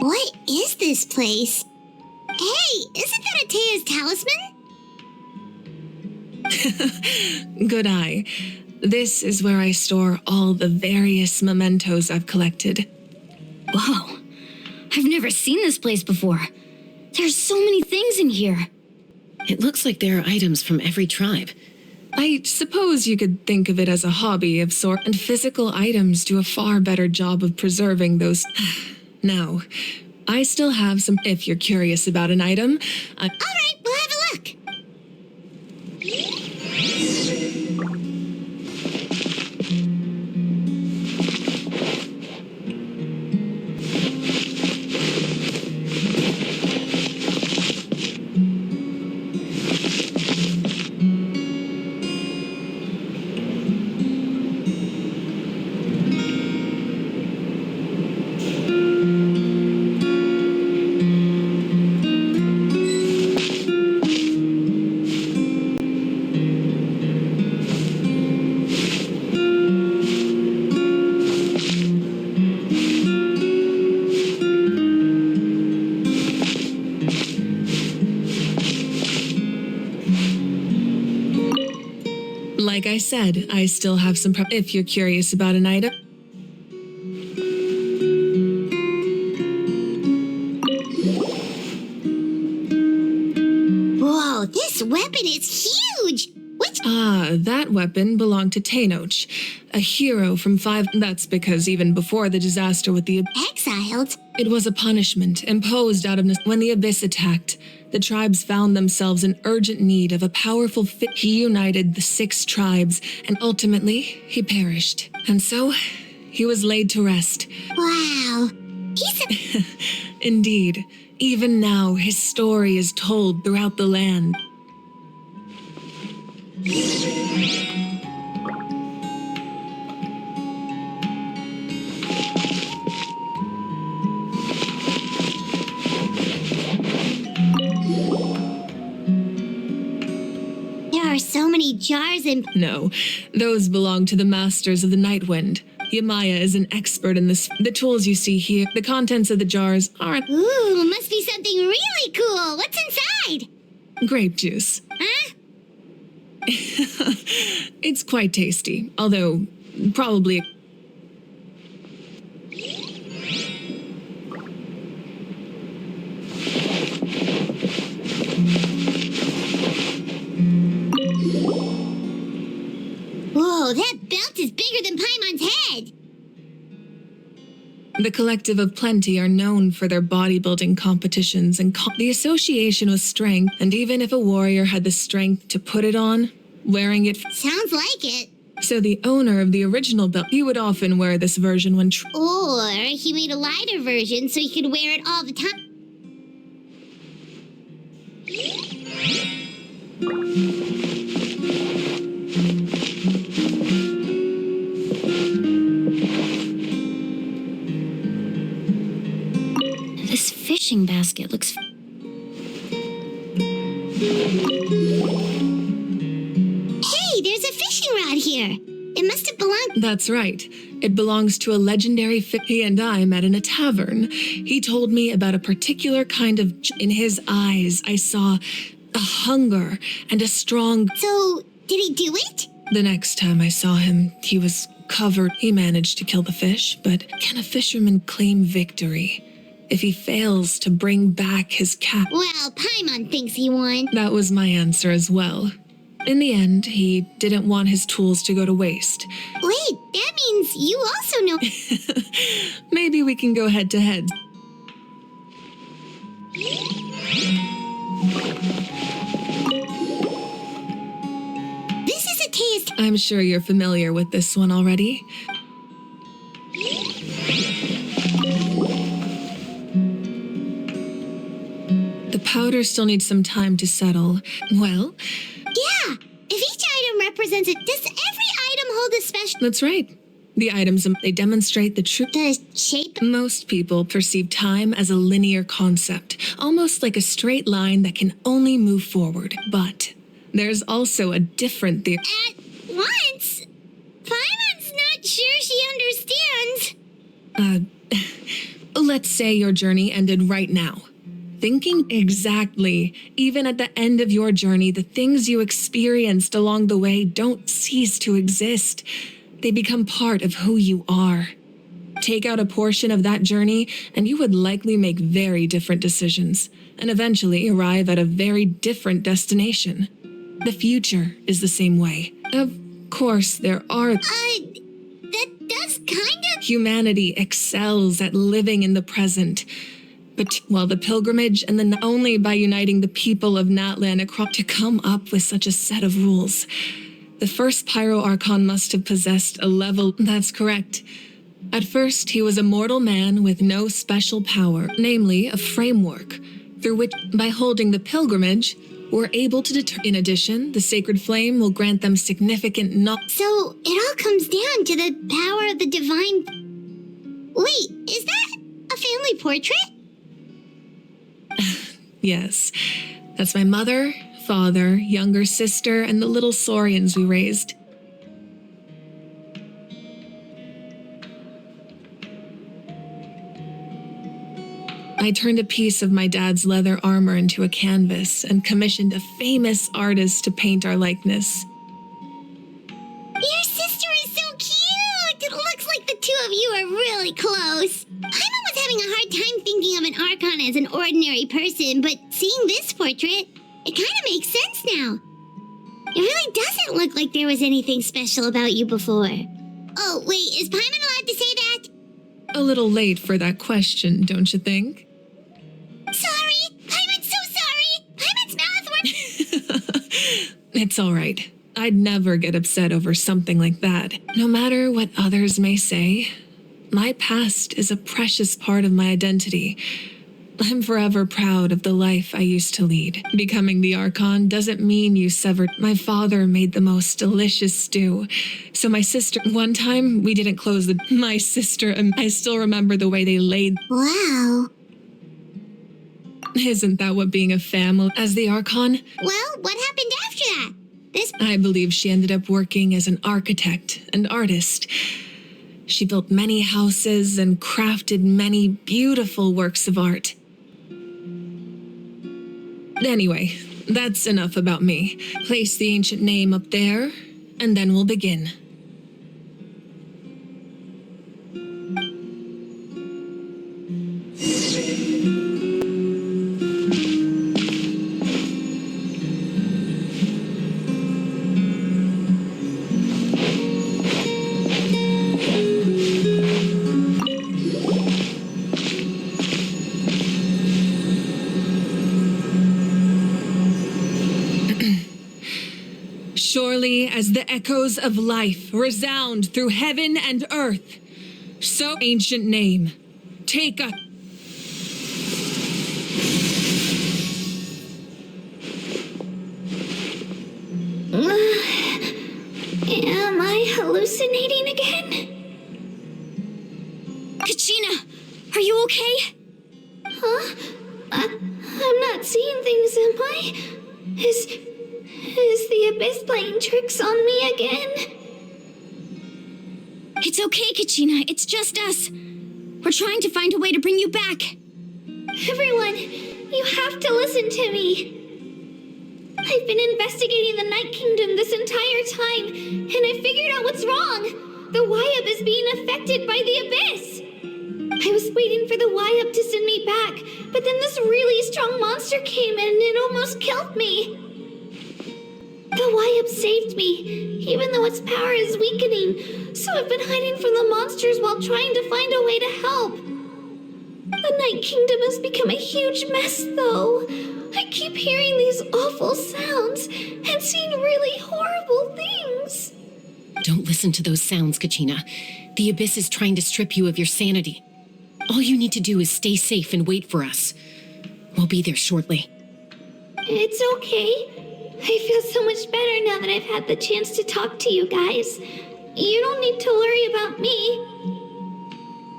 Speaker 1: What is this place? Hey, isn't that Atea's talisman?
Speaker 6: Good eye. This is where I store all the various mementos I've collected.
Speaker 2: Whoa. I've never seen this place before. There's so many things in here.
Speaker 9: It looks like there are items from every tribe.
Speaker 6: I suppose you could think of it as a hobby of sort, and physical items do a far better job of preserving those. Now, I still have some. If you're curious about an item,
Speaker 1: All right, we'll have a look.
Speaker 6: Like I said, I still have some if you're curious about an item.
Speaker 1: Whoa, this weapon is huge!
Speaker 6: That weapon belonged to Tenoch, a hero from 5. That's because even before the disaster with the
Speaker 1: Exiled?
Speaker 6: It was a punishment imposed out of when the Abyss attacked. The tribes found themselves in urgent need of a powerful He united the 6 tribes, and ultimately, he perished. And so, he was laid to rest.
Speaker 1: Wow. He's
Speaker 6: Indeed. Even now, his story is told throughout the land.
Speaker 1: There are so many jars and...
Speaker 6: No, those belong to the masters of the Night Wind. Yamaya is an expert in this. The tools you see here, the contents of the jars aren't...
Speaker 1: Ooh, must be something really cool. What's inside?
Speaker 6: Grape juice.
Speaker 1: Huh?
Speaker 6: It's quite tasty, although probably...
Speaker 1: Whoa, that belt is bigger than Paimon's head!
Speaker 6: The Collective of Plenty are known for their bodybuilding competitions and the association with strength, and even if a warrior had the strength to put it on, wearing it...
Speaker 1: Sounds like it.
Speaker 6: So the owner of the original belt, he would often wear this version when...
Speaker 1: Or he made a lighter version so he could wear it all the time.
Speaker 2: This fishing basket looks...
Speaker 1: fishing rod here. It must have belonged.
Speaker 6: That's right. It belongs to a legendary He and I met in a tavern. He told me about a particular kind of... In his eyes, I saw a hunger and a strong...
Speaker 1: So, did he do it?
Speaker 6: The next time I saw him, he was covered. He managed to kill the fish, but can a fisherman claim victory if he fails to bring back his cat?
Speaker 1: Well, Paimon thinks he won.
Speaker 6: That was my answer as well. In the end, he didn't want his tools to go to waste.
Speaker 1: Wait, that means you also know...
Speaker 6: Maybe we can go head to head.
Speaker 1: This is a taste...
Speaker 6: I'm sure you're familiar with this one already. The powder still needs some time to settle. Well...
Speaker 1: Yeah, if each item represents it, does every item hold a special...
Speaker 6: That's right. The items, they demonstrate the true...
Speaker 1: The shape?
Speaker 6: Most people perceive time as a linear concept, almost like a straight line that can only move forward. But there's also a different theory.
Speaker 1: At once? Paimon's not sure she understands.
Speaker 6: Let's say your journey ended right now. Thinking exactly, even at the end of your journey, the things you experienced along the way don't cease to exist. They become part of who you are. Take out a portion of that journey, and you would likely make very different decisions, and eventually arrive at a very different destination. The future is the same way. Of course, there are...
Speaker 1: That does kind of...
Speaker 6: Humanity excels at living in the present. But while the pilgrimage, and then only by uniting the people of Natlin across to come up with such a set of rules. The first Pyro Archon must have possessed a level... That's correct. At first, he was a mortal man with no special power, namely a framework, through which, by holding the pilgrimage, we're able to deter... In addition, the sacred flame will grant them significant
Speaker 1: So, it all comes down to the power of the divine... Wait, is that a family portrait?
Speaker 6: Yes, that's my mother, father, younger sister, and the little saurians we raised. I turned a piece of my dad's leather armor into a canvas and commissioned a famous artist to paint our likeness.
Speaker 1: Your sister is so cute! It looks like the two of you are really close. Paimon was having a hard time thinking of an Archon as an ordinary person, but seeing this portrait, it kind of makes sense now. It really doesn't look like there was anything special about you before. Oh, wait, is Paimon allowed to say that?
Speaker 6: A little late for that question, don't you think?
Speaker 1: Sorry! Paimon's so sorry! Paimon's mouth works...
Speaker 6: It's all right. I'd never get upset over something like that. No matter what others may say, my past is a precious part of my identity. I'm forever proud of the life I used to lead. Becoming the Archon doesn't mean you severed. My father made the most delicious stew. So my sister, one time we didn't close my sister, and I still remember the way they laid.
Speaker 1: Wow.
Speaker 6: Isn't that what being a family as the Archon?
Speaker 1: Well, what happened after that?
Speaker 6: I believe she ended up working as an architect and artist. She built many houses and crafted many beautiful works of art. Anyway, that's enough about me. Place the ancient name up there, and then we'll begin. Surely as the echoes of life resound through heaven and earth, so ancient name, take a...
Speaker 1: Am I hallucinating again?
Speaker 2: Kachina, are you okay?
Speaker 1: Huh? I'm not seeing things, am I? Is the Abyss playing tricks on me again?
Speaker 2: It's okay, Kachina. It's just us. We're trying to find a way to bring you back.
Speaker 1: Everyone, you have to listen to me. I've been investigating the Night Kingdom this entire time, and I figured out what's wrong. The Wyab is being affected by the Abyss. I was waiting for the Wyab to send me back, but then this really strong monster came in and it almost killed me. The Wyab saved me, even though its power is weakening, so I've been hiding from the monsters while trying to find a way to help. The Night Kingdom has become a huge mess, though. I keep hearing these awful sounds and seeing really horrible things.
Speaker 9: Don't listen to those sounds, Kachina. The Abyss is trying to strip you of your sanity. All you need to do is stay safe and wait for us. We'll be there shortly.
Speaker 1: It's okay. I feel so much better now that I've had the chance to talk to you guys. You don't need to worry about me.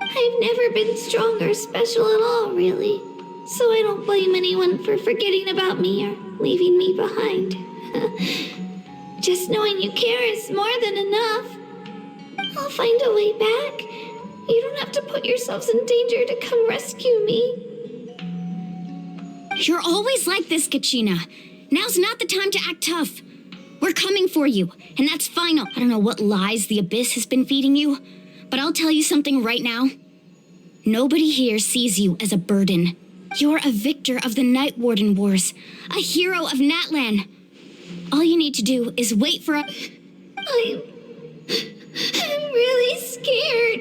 Speaker 1: I've never been strong or special at all, really. So I don't blame anyone for forgetting about me or leaving me behind. Just knowing you care is more than enough. I'll find a way back. You don't have to put yourselves in danger to come rescue me.
Speaker 2: You're always like this, Kachina. Now's not the time to act tough. We're coming for you, and that's final. I don't know what lies the Abyss has been feeding you, but I'll tell you something right now. Nobody here sees you as a burden. You're a victor of the Night Warden Wars, a hero of Natlan. All you need to do is wait for a...
Speaker 1: I'm really scared.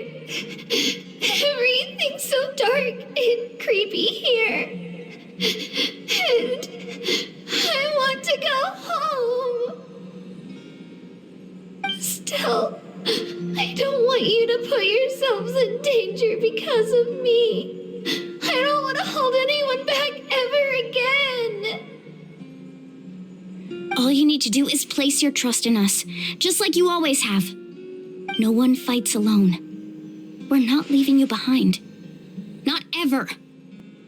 Speaker 1: Everything's so dark and creepy here. And I want to go home. Still, I don't want you to put yourselves in danger because of me. I don't want to hold anyone back ever again.
Speaker 2: All you need to do is place your trust in us, just like you always have. No one fights alone. We're not leaving you behind. Not ever.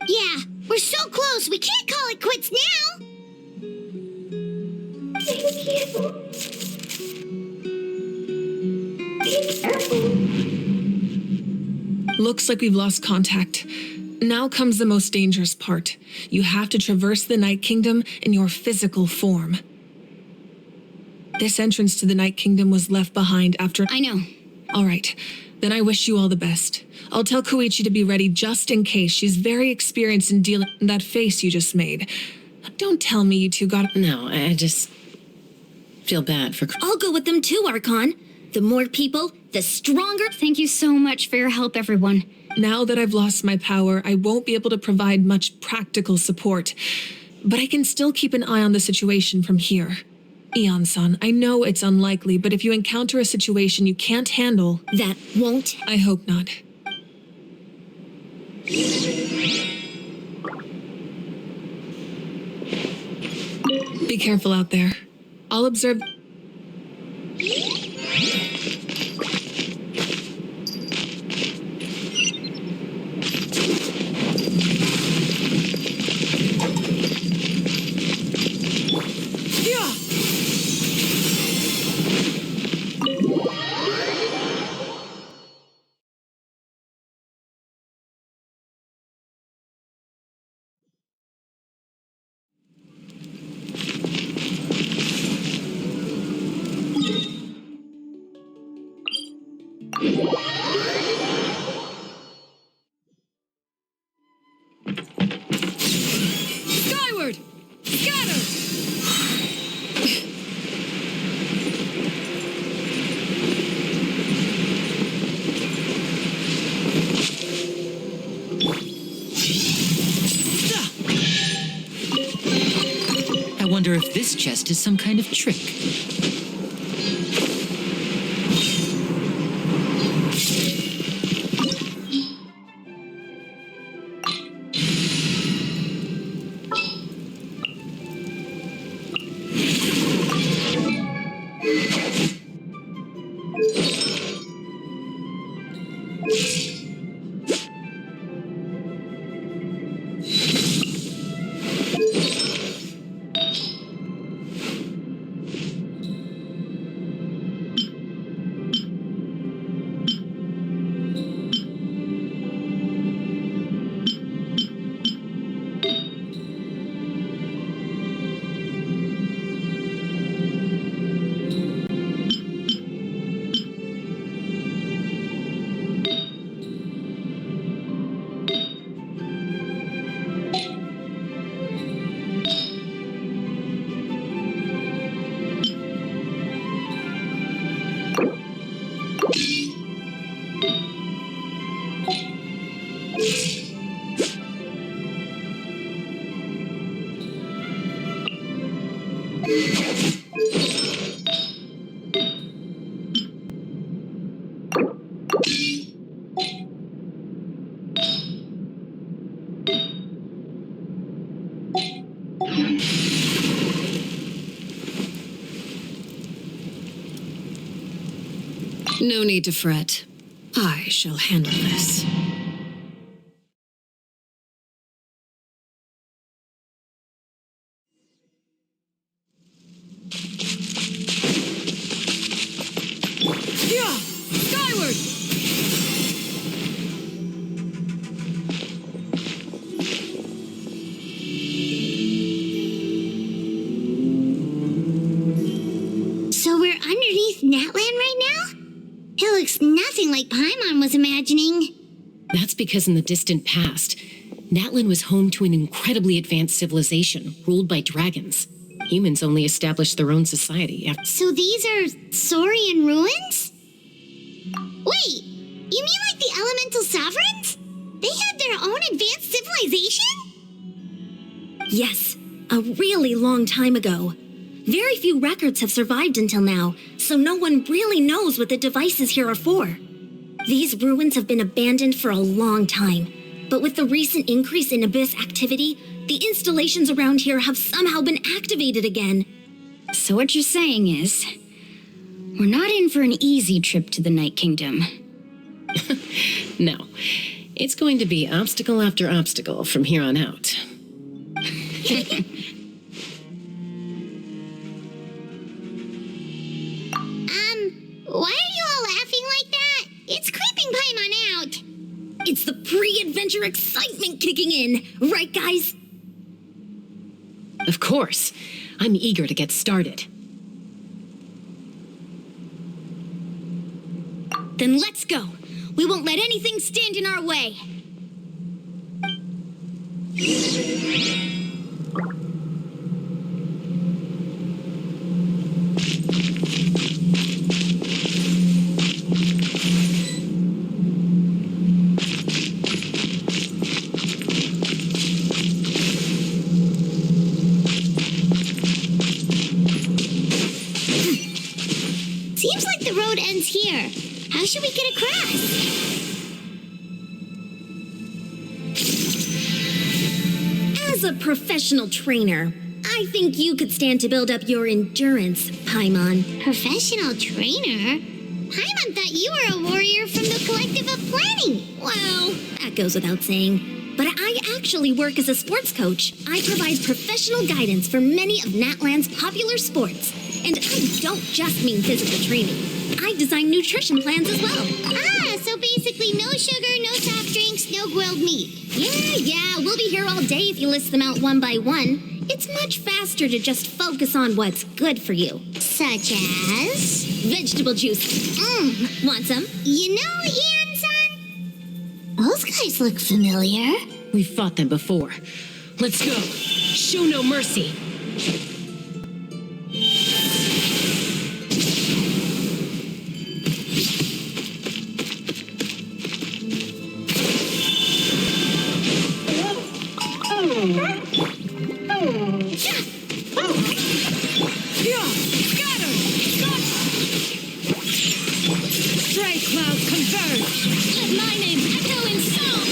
Speaker 1: Yeah, we're so close. We can't call it quits now. Thank you. Be careful.
Speaker 6: Looks like we've lost contact. Now comes the most dangerous part. You have to traverse the Night Kingdom in your physical form. This entrance to the Night Kingdom was left behind after...
Speaker 2: I know.
Speaker 6: All right. Then I wish you all the best. I'll tell Koichi to be ready just in case. She's very experienced in dealing with that face you just made. Don't tell me you two got...
Speaker 9: No, I just feel bad for...
Speaker 2: I'll go with them too, Archon. The more people, the stronger. Thank you so much for your help, everyone.
Speaker 6: Now that I've lost my power, I won't be able to provide much practical support. But I can still keep an eye on the situation from here. Eon-san, I know it's unlikely, but if you encounter a situation you can't handle...
Speaker 2: That won't...
Speaker 6: I hope not. Be careful out there. I'll observe... Skyward! Scatter!
Speaker 15: I wonder if this chest is some kind of trick.
Speaker 9: No need to fret. I shall handle this.
Speaker 6: Yeah! Skyward!
Speaker 1: So we're underneath Natland right now? It looks nothing like Paimon was imagining.
Speaker 9: That's because in the distant past, Natlin was home to an incredibly advanced civilization ruled by dragons. Humans only established their own society after.
Speaker 1: So these are Saurian ruins? Wait, you mean like the elemental sovereigns? They had their own advanced civilization?
Speaker 14: Yes, a really long time ago. Very few records have survived until now, so no one really knows what the devices here are for. These ruins have been abandoned for a long time, but with the recent increase in Abyss activity, the installations around here have somehow been activated again.
Speaker 2: So what you're saying is, we're not in for an easy trip to the Night Kingdom.
Speaker 9: No, it's going to be obstacle after obstacle from here on out.
Speaker 1: Why are you all laughing like that? It's creeping Paimon out.
Speaker 14: It's the pre-adventure excitement kicking in, right guys?
Speaker 9: Of course. I'm eager to get started.
Speaker 14: Then let's go. We won't let anything stand in our way.
Speaker 1: Seems like the road ends here. How should we get across?
Speaker 14: As a professional trainer, I think you could stand to build up your endurance, Paimon.
Speaker 1: Professional trainer? Paimon thought you were a warrior from the Collective of Planning.
Speaker 14: Well, that goes without saying. But I actually work as a sports coach. I provide professional guidance for many of Natland's popular sports. And I don't just mean physical training. I design nutrition plans as well.
Speaker 1: Ah, so basically no sugar, no soft drinks, no grilled meat.
Speaker 14: Yeah, we'll be here all day if you list them out one by one. It's much faster to just focus on what's good for you.
Speaker 1: Such as?
Speaker 14: Vegetable juice. Want some?
Speaker 1: You know, Ian-san? Those guys look familiar.
Speaker 9: We've fought them before. Let's go. Show no mercy.
Speaker 6: Stray clouds converge!
Speaker 14: Let my name echo in song!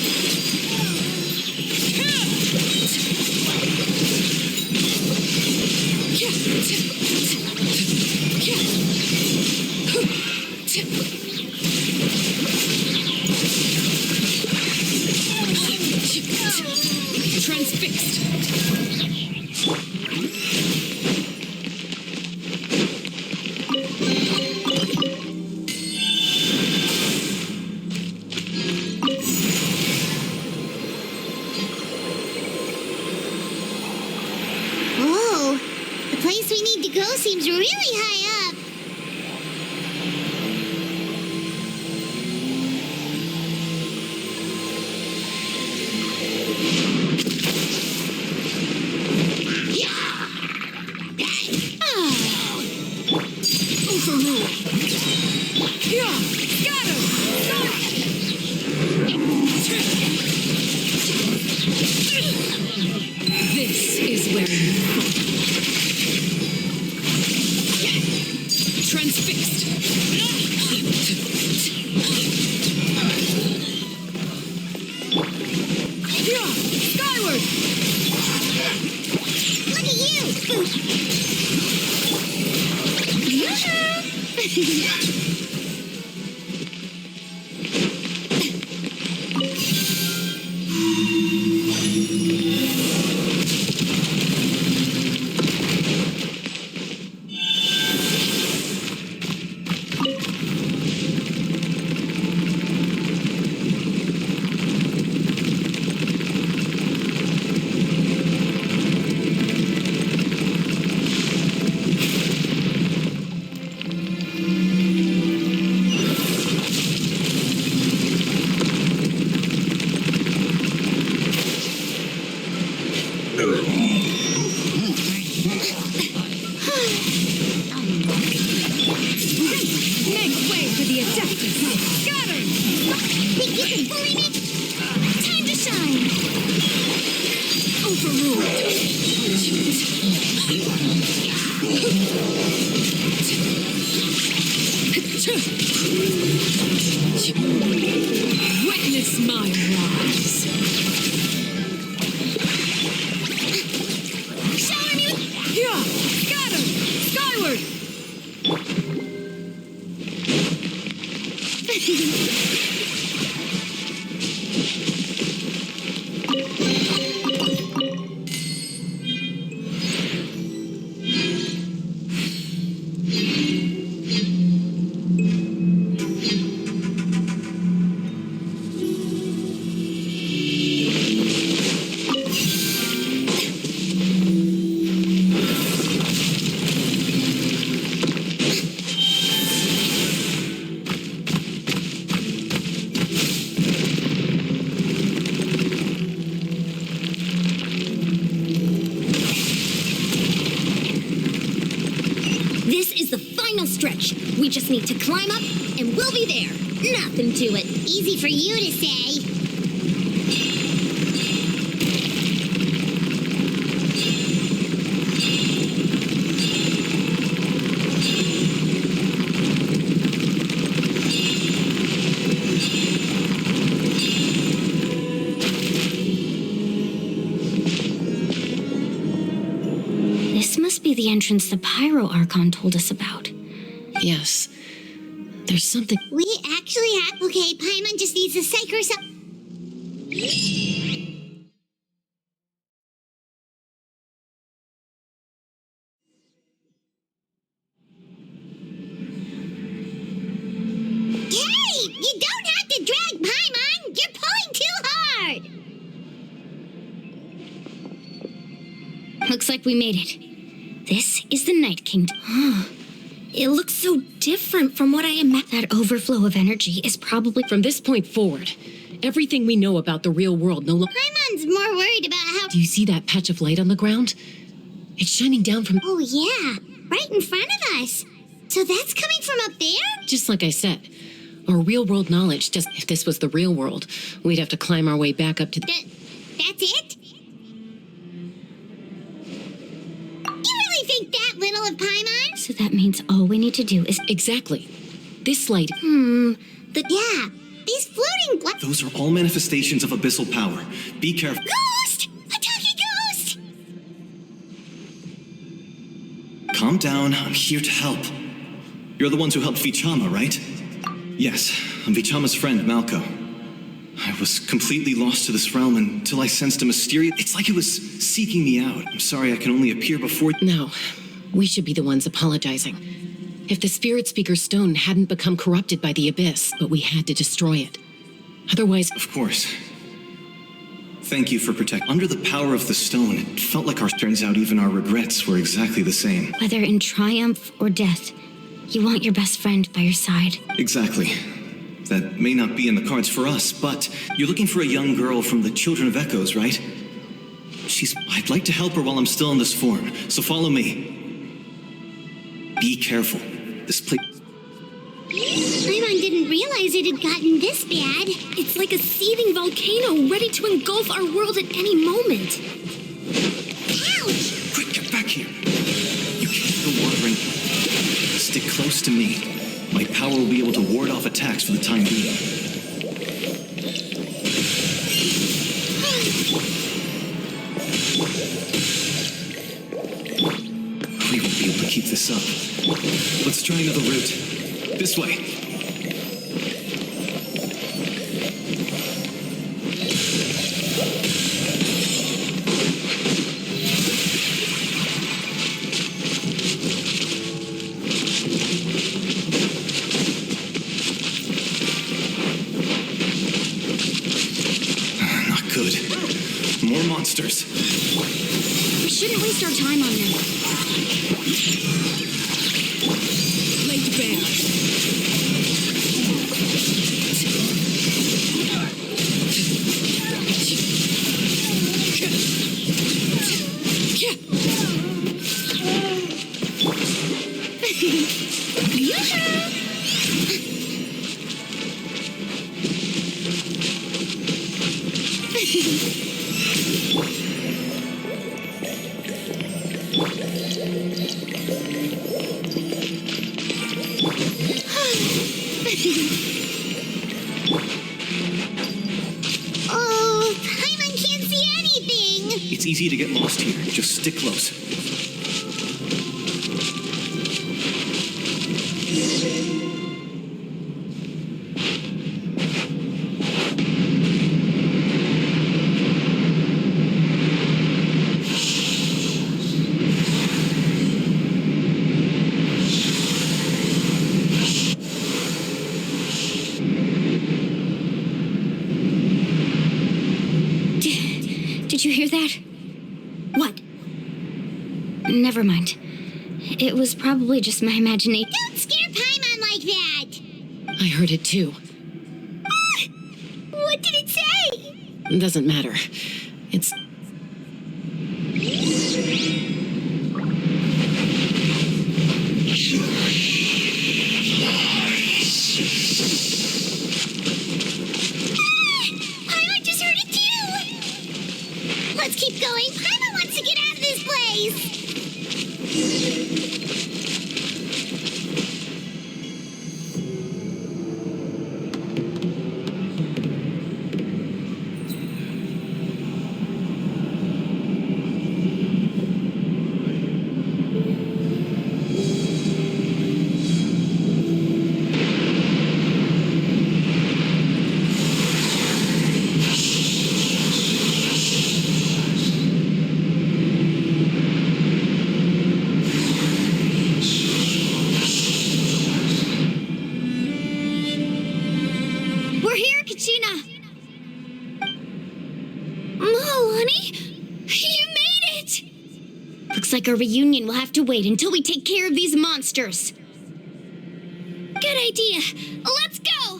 Speaker 6: Transfixed!
Speaker 1: Whoa, the place we need to go seems really high up.
Speaker 6: Overruled! Yeah! Got him! Witness my rise.
Speaker 1: Shower me with...
Speaker 6: Yeah, got him! Skyward!
Speaker 1: This is the final stretch. We just need to climb up, and we'll be there. Nothing to it. Easy for you to say.
Speaker 2: This must be the entrance the Pyro Archon told us about.
Speaker 9: Yes. There's something.
Speaker 1: We actually have... Okay, Paimon just needs to psych herself... Hey! You don't have to drag Paimon! You're pulling too hard!
Speaker 2: Looks like we made it. This is the Night Kingdom. It looks so different from what I imagined. That overflow of energy is probably...
Speaker 9: From this point forward, everything we know about the real world no longer...
Speaker 1: Paimon's more worried about how...
Speaker 9: Do you see that patch of light on the ground? It's shining down from...
Speaker 1: Oh, yeah. Right in front of us. So that's coming from up there?
Speaker 9: Just like I said, our real world knowledge just... If this was the real world, we'd have to climb our way back up to the...
Speaker 1: That's it? You really think that little of Paimon?
Speaker 2: So that means all we need to do is...
Speaker 9: Exactly. This light...
Speaker 1: Yeah, these floating...
Speaker 13: Those are all manifestations of abyssal power. Be careful.
Speaker 1: Ghost! A talking ghost!
Speaker 13: Calm down. I'm here to help. You're the ones who helped Vichama, right? Yes, I'm Vichama's friend, Malco. I was completely lost to this realm until I sensed a mysterious... It's like it was seeking me out. I'm sorry I can only appear before...
Speaker 9: No, we should be the ones apologizing. If the Spirit Speaker's stone hadn't become corrupted by the Abyss, but we had to destroy it. Otherwise...
Speaker 13: Of course. Thank you for protecting... Under the power of the stone, it felt like our... Turns out even our regrets were exactly the same.
Speaker 2: Whether in triumph or death, you want your best friend by your side.
Speaker 13: Exactly. That may not be in the cards for us, but you're looking for a young girl from the Children of Echoes, right? I'd like to help her while I'm still in this form, so follow me. Be careful. This place...
Speaker 1: Paimon didn't realize it had gotten this bad.
Speaker 2: It's like a seething volcano ready to engulf our world at any moment.
Speaker 1: Ouch!
Speaker 13: Quick, get back here. You can't go wandering. Stick close to me. My power will be able to ward off attacks for the time being. We won't be able to keep this up. Let's try another route. This way. Not good. More monsters.
Speaker 2: We shouldn't waste our time on them.
Speaker 6: Laid bare.
Speaker 1: Oh, Paimon can't see anything.
Speaker 13: It's easy to get lost here. Just stick close.
Speaker 2: Did you hear that?
Speaker 14: What?
Speaker 2: Never mind. It was probably just my imagination.
Speaker 1: Don't scare Paimon like that.
Speaker 9: I heard it too.
Speaker 1: What did it say?
Speaker 9: It doesn't matter. It's...
Speaker 1: Paimon just heard it too. Let's keep going. Paimon wants to get out of this place.
Speaker 2: We're here, Kachina! Honey? You made it! Looks like our reunion will have to wait until we take care of these monsters. Good idea. Let's go!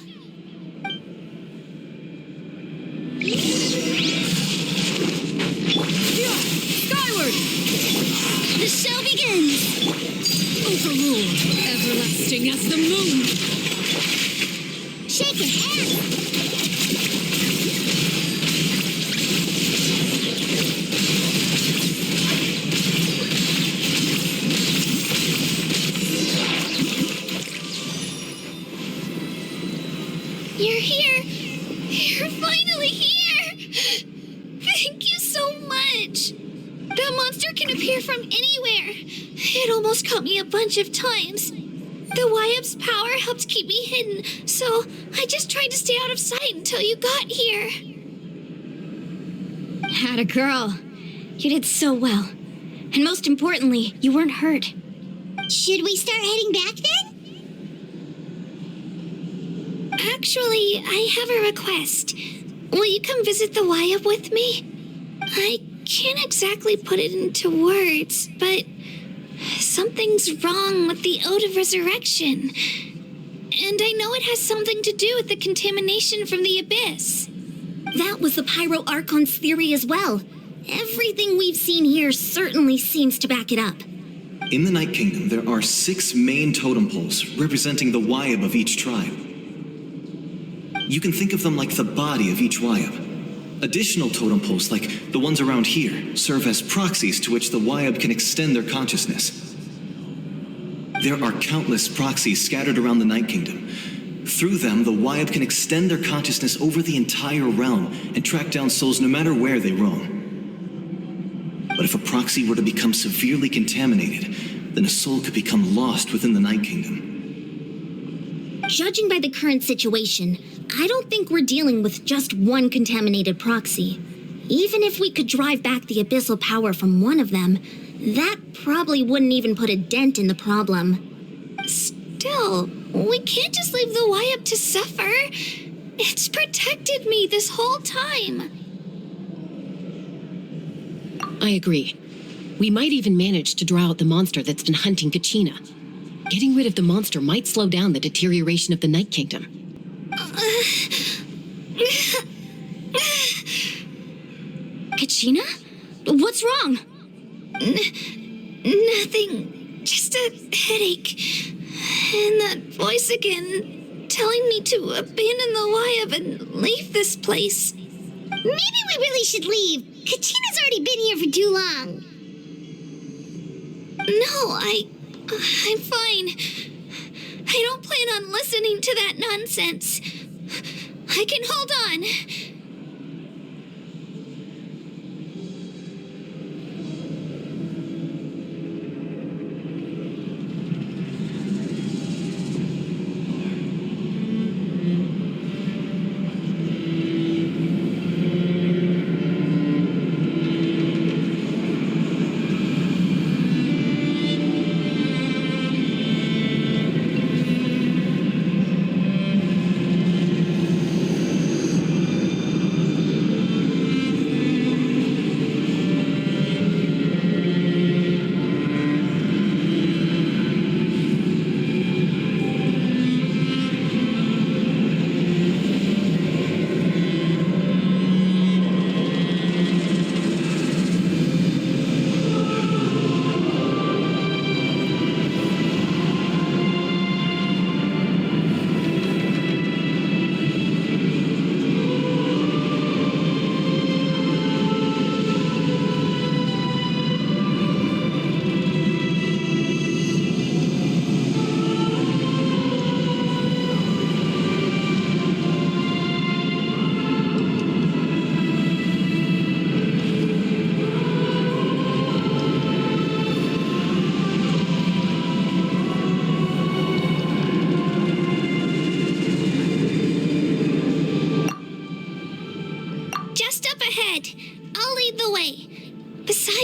Speaker 6: Skyward!
Speaker 2: The show begins!
Speaker 6: Overruled, everlasting as the moon.
Speaker 1: Shake your hand.
Speaker 2: You're here! You're finally here! Thank you so much! That monster can appear from anywhere. It almost caught me a bunch of times. The Wyap's power helped keep me hidden, so I just tried to stay out of sight until you got here. Had a girl. You did so well. And most importantly, you weren't hurt.
Speaker 1: Should we start heading back then?
Speaker 2: Actually, I have a request. Will you come visit the Wyap with me? I can't exactly put it into words, but something's wrong with the Ode of Resurrection. And I know it has something to do with the contamination from the Abyss.
Speaker 14: That was the Pyro Archon's theory as well. Everything we've seen here certainly seems to back it up.
Speaker 13: In the Night Kingdom, there are 6 main totem poles representing the Wyap of each tribe. You can think of them like the body of each Wyap. Additional totem poles, like the ones around here, serve as proxies to which the Wyap can extend their consciousness. There are countless proxies scattered around the Night Kingdom. Through them, the Wyap can extend their consciousness over the entire realm and track down souls no matter where they roam. But if a proxy were to become severely contaminated, then a soul could become lost within the Night Kingdom.
Speaker 1: Judging by the current situation, I don't think we're dealing with just one contaminated proxy. Even if we could drive back the abyssal power from one of them, that probably wouldn't even put a dent in the problem. Still, we can't just leave the Y up to suffer. It's protected me this whole time.
Speaker 9: I agree. We might even manage to draw out the monster that's been hunting Kachina. Getting rid of the monster might slow down the deterioration of the Night Kingdom.
Speaker 2: Kachina? What's wrong?
Speaker 1: Nothing. Just a headache. And that voice again, telling me to abandon the Wyab and leave this place. Maybe we really should leave. Kachina's already been here for too long. No, I'm fine. I don't plan on listening to that nonsense. I can hold on.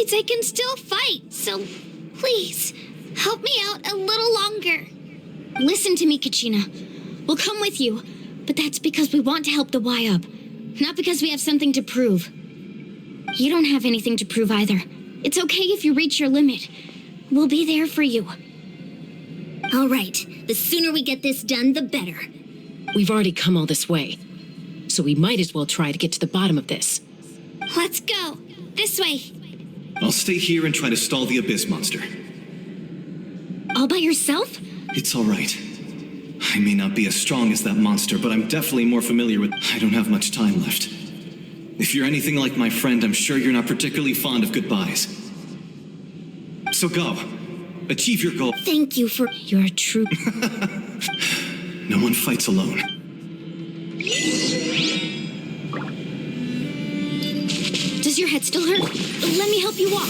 Speaker 1: I can still fight, so please, help me out a little longer.
Speaker 2: Listen to me, Kachina. We'll come with you, but that's because we want to help the Y-Up, not because we have something to prove. You don't have anything to prove either. It's okay if you reach your limit. We'll be there for you.
Speaker 1: All right, the sooner we get this done, the better.
Speaker 9: We've already come all this way, so we might as well try to get to the bottom of this.
Speaker 1: Let's go. This way.
Speaker 13: I'll stay here and try to stall the Abyss monster.
Speaker 2: All by yourself?
Speaker 13: It's all right. I may not be as strong as that monster, but I'm definitely more familiar with... I don't have much time left. If you're anything like my friend, I'm sure you're not particularly fond of goodbyes. So go. Achieve your goal.
Speaker 1: Thank you for...
Speaker 2: You're a true...
Speaker 13: No one fights alone.
Speaker 2: Does your head still hurt? Let me help you walk.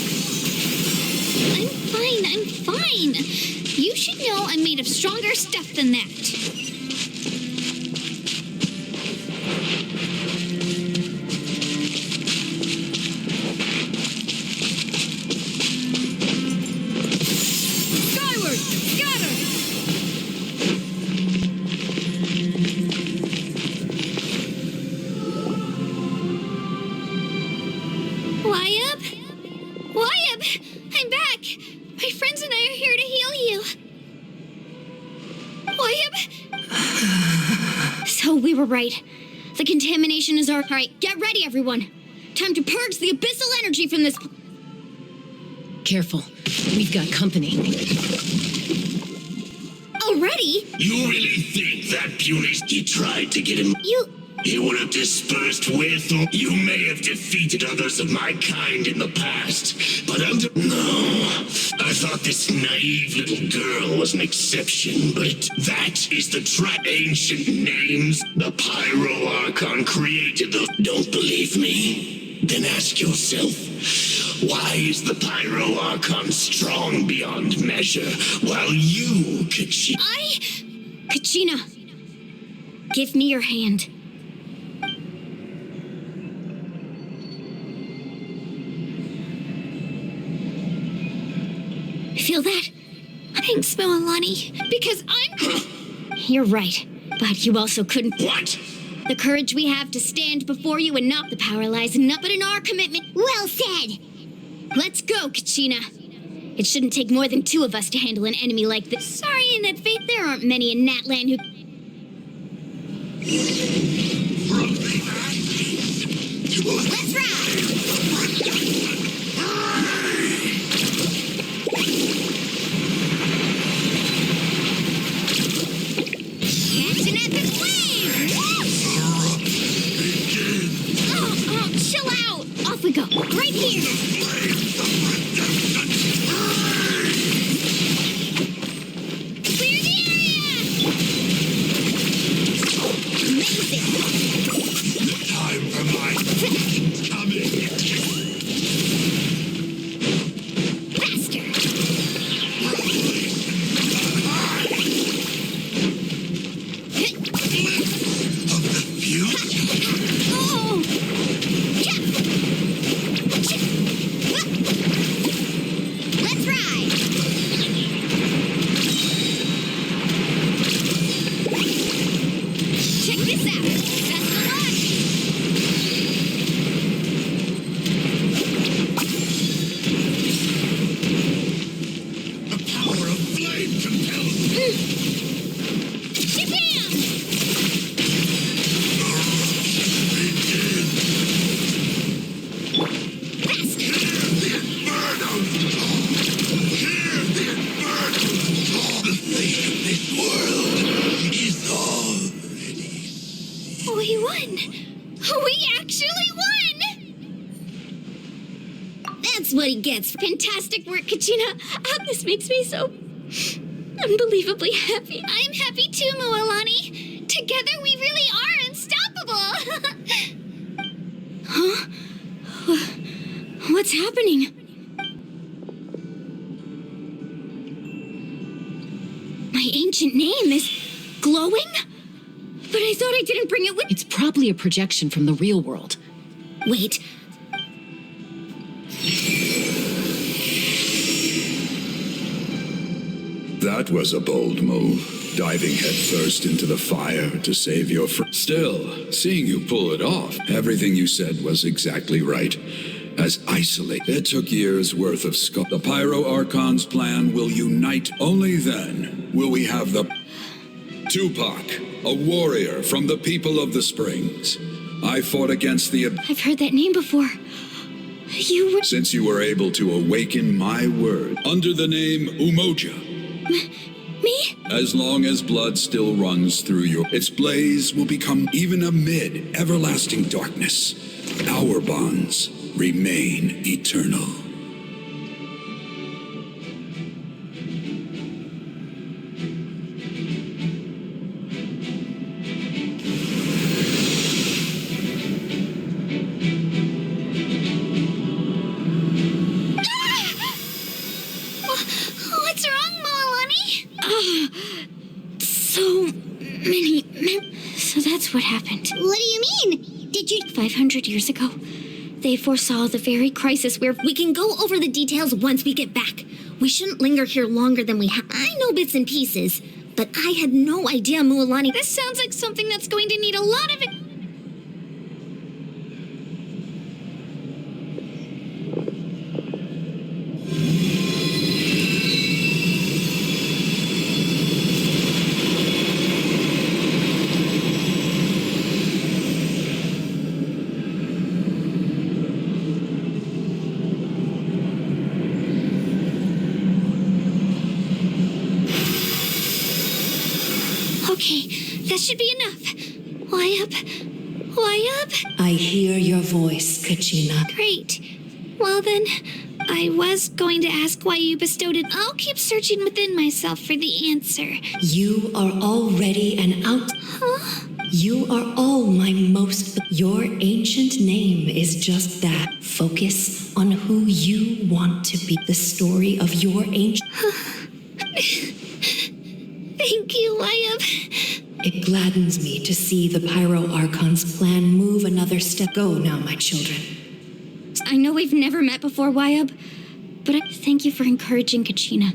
Speaker 1: I'm fine. You should know I'm made of stronger stuff than that.
Speaker 6: Skyward! Scatter!
Speaker 1: Wyab! I'm back! My friends and I are here to heal you. Wyab?
Speaker 2: So we were right. The contamination is our... All right, get ready, everyone. Time to purge the abyssal energy from this...
Speaker 9: Careful. We've got company.
Speaker 1: Already?
Speaker 16: You really think that puny... You tried to get him... He would have dispersed with, or you may have defeated others of my kind in the past, but under... No, I thought this naive little girl was an exception, but that is the ancient names the Pyro Archon created the... Don't believe me? Then ask yourself, why is the Pyro Archon strong beyond measure, while you, Kachina...
Speaker 2: Kachina, Give me your hand. Feel that?
Speaker 1: Thanks, Moalani. Because I'm...
Speaker 2: You're right. But you also couldn't...
Speaker 16: What?
Speaker 2: The courage we have to stand before you and not the power lies not but in our commitment.
Speaker 1: Well said!
Speaker 2: Let's go, Kachina. It shouldn't take more than 2 of us to handle an enemy like this. Sorry, in that fate, there aren't many in Natlin who...
Speaker 1: Let's ride! Catching at the flame!
Speaker 2: Oh, chill out! Off we go. Right here! Clear the area! Amazing!
Speaker 16: Time for my coming.
Speaker 2: Faster!
Speaker 16: Of the future.
Speaker 2: Oh!
Speaker 1: Let's ride!
Speaker 2: Check this out! Best of luck!
Speaker 16: The power of flame compels me.
Speaker 2: Shabam! Faster!
Speaker 16: The inferno! Hear the inferno! The fate of this world is already...
Speaker 2: We won! We actually won! That's what he gets. Fantastic work, Kachina. This makes me so unbelievably happy. I'm happy too, Moalani. Together we really are unstoppable. Huh? What's happening? My ancient name is glowing? But I thought I didn't bring it with...
Speaker 9: It's probably a projection from the real world.
Speaker 2: Wait.
Speaker 12: That was a bold move, diving headfirst into the fire to save your friend. Still, seeing you pull it off, everything you said was exactly right. As isolate, it took years' worth of sculpt. The Pyro Archon's plan will unite. Only then will we have the... Tupac, a warrior from the people of the Springs. I fought against the...
Speaker 2: I've heard that name before. You were...
Speaker 12: Since you were able to awaken my word under the name Umoja.
Speaker 2: Me?
Speaker 12: As long as blood still runs through your... Its blaze will become even amid everlasting darkness. Our bonds remain eternal.
Speaker 2: What's wrong, Moalani? So many So that's what happened.
Speaker 1: What do you mean? Did you...
Speaker 2: 500 years ago, they foresaw the very crisis where...
Speaker 1: We can go over the details once we get back. We shouldn't linger here longer than we have. I know bits and pieces, but I had no idea Mualani...
Speaker 2: This sounds like something that's going to need a lot of... Okay, that should be enough. Why up? Why up?
Speaker 17: I hear your voice, Kachina.
Speaker 2: Great. Well then, I was going to ask why you bestowed it. I'll keep searching within myself for the answer.
Speaker 17: You are already an out...
Speaker 2: Huh?
Speaker 17: You are all my most... Your ancient name is just that. Focus on who you want to be. The story of your ancient...
Speaker 2: Thank you, Wayab.
Speaker 17: It gladdens me to see the Pyro Archon's plan move another step. Go now, my children.
Speaker 2: I know we've never met before, Wyab, but I thank you for encouraging Kachina.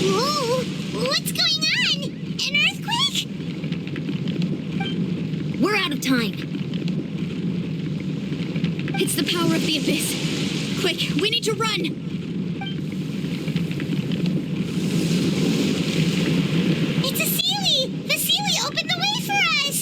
Speaker 1: Whoa! What's going on? An earthquake?
Speaker 2: We're out of time. It's the power of the Abyss. Quick, we need to run!
Speaker 1: It's a Sealy! The Sealy opened the way for us!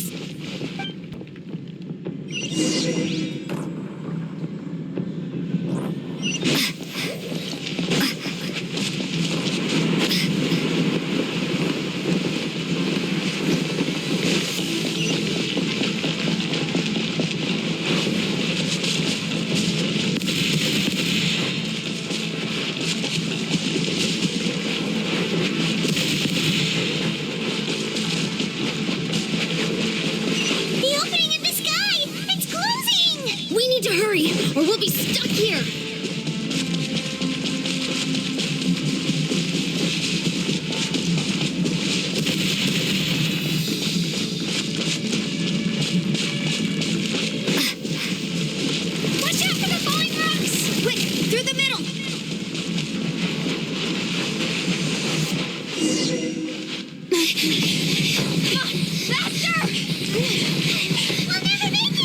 Speaker 2: Or we'll be stuck here!
Speaker 1: Watch out for the falling rocks!
Speaker 2: Quick, through the middle! Come on, faster!
Speaker 1: We'll never make it!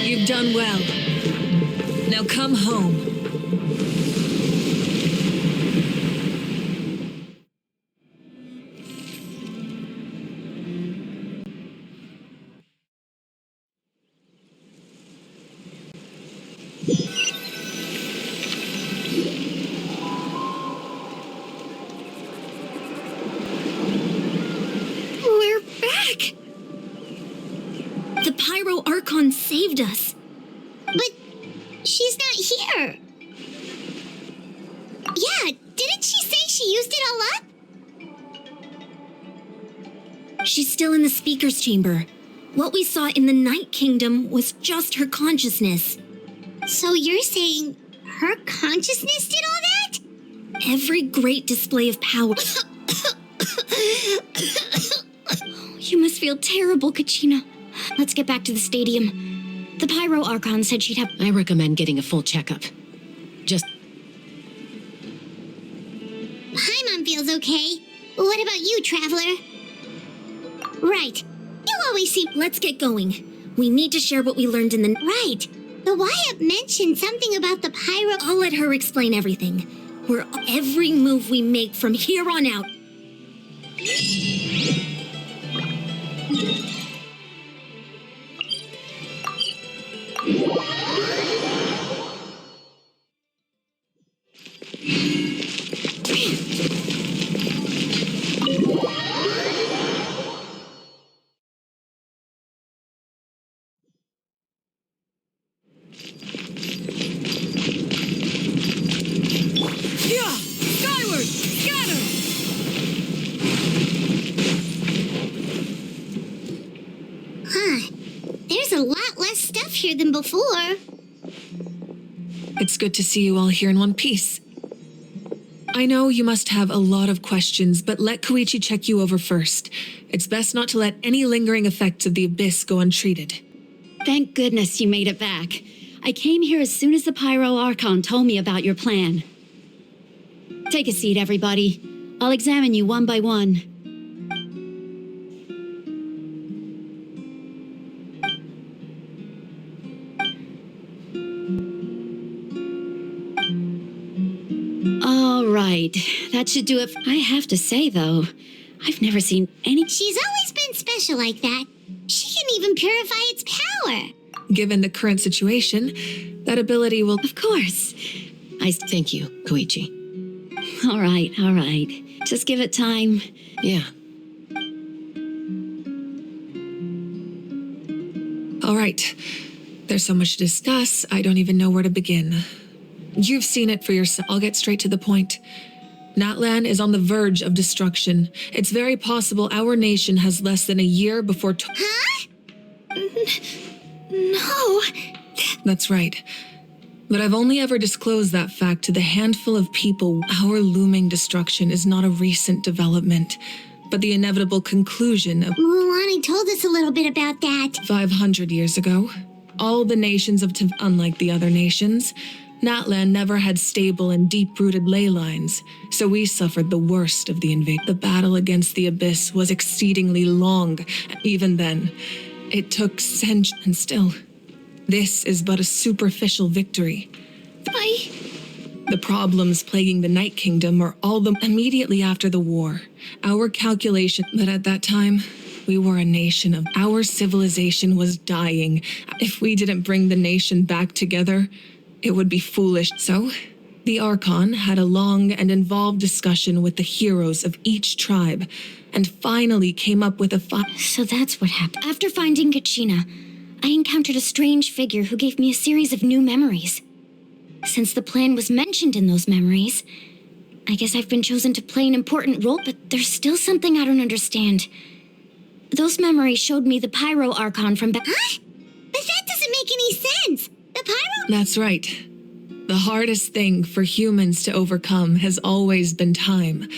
Speaker 6: You've done well. Now come home.
Speaker 2: We're back! The Pyro Archon saved us.
Speaker 1: But she's not here. Yeah, didn't she say she used it all up?
Speaker 2: She's still in the Speaker's Chamber. What we saw in the Night Kingdom was just her consciousness.
Speaker 1: So you're saying her consciousness did all that?
Speaker 2: Every great display of power. You must feel terrible, Kachina. Let's get back to the stadium. The Pyro Archon said she'd have...
Speaker 9: I recommend getting a full checkup. Just...
Speaker 1: Paimon feels okay. What about you, Traveler? Right. You always seem...
Speaker 2: Let's get going. We need to share what we learned in the...
Speaker 1: Right. The Wyap mentioned something about the Pyro...
Speaker 2: I'll let her explain everything. Where every move we make from here on out...
Speaker 6: Yeah! Skyward! Scatter!
Speaker 1: Huh. There's a lot less stuff here than before.
Speaker 6: It's good to see you all here in one piece. I know you must have a lot of questions, but let Koichi check you over first. It's best not to let any lingering effects of the Abyss go untreated.
Speaker 14: Thank goodness you made it back. I came here as soon as the Pyro Archon told me about your plan. Take a seat, everybody. I'll examine you one by one. All right, that should do it. I have to say, though, I've never seen any...
Speaker 1: She's always been special like that. She can even purify its power.
Speaker 6: Given the current situation, that ability will...
Speaker 14: Of course.
Speaker 9: Thank you, Koichi.
Speaker 14: All right. Just give it time.
Speaker 9: Yeah.
Speaker 6: All right. There's so much to discuss, I don't even know where to begin. You've seen it for yourself. I'll get straight to the point. Natlan is on the verge of destruction. It's very possible our nation has less than a year before...
Speaker 1: Huh? No.
Speaker 6: That's right. But I've only ever disclosed that fact to the handful of people. Our looming destruction is not a recent development, but the inevitable conclusion of...
Speaker 1: Mulan told us a little bit about that.
Speaker 6: 500 years ago. All the nations of unlike the other nations, Natlan never had stable and deep-rooted ley lines, so we suffered the worst of the invasion. The battle against the Abyss was exceedingly long. Even then, it took centuries, and still, this is but a superficial victory. The problems plaguing the Night Kingdom are all the... Immediately after the war, our calculation... But at that time, we were a nation of... Our civilization was dying. If we didn't bring the nation back together, it would be foolish. So, the Archon had a long and involved discussion with the heroes of each tribe, and finally came up with a
Speaker 2: So that's what happened. After finding Kachina, I encountered a strange figure who gave me a series of new memories. Since the plan was mentioned in those memories, I guess I've been chosen to play an important role, but there's still something I don't understand. Those memories showed me the Pyro Archon from back...
Speaker 1: Huh? But that doesn't make any sense. The Pyro...
Speaker 6: That's right. The hardest thing for humans to overcome has always been time.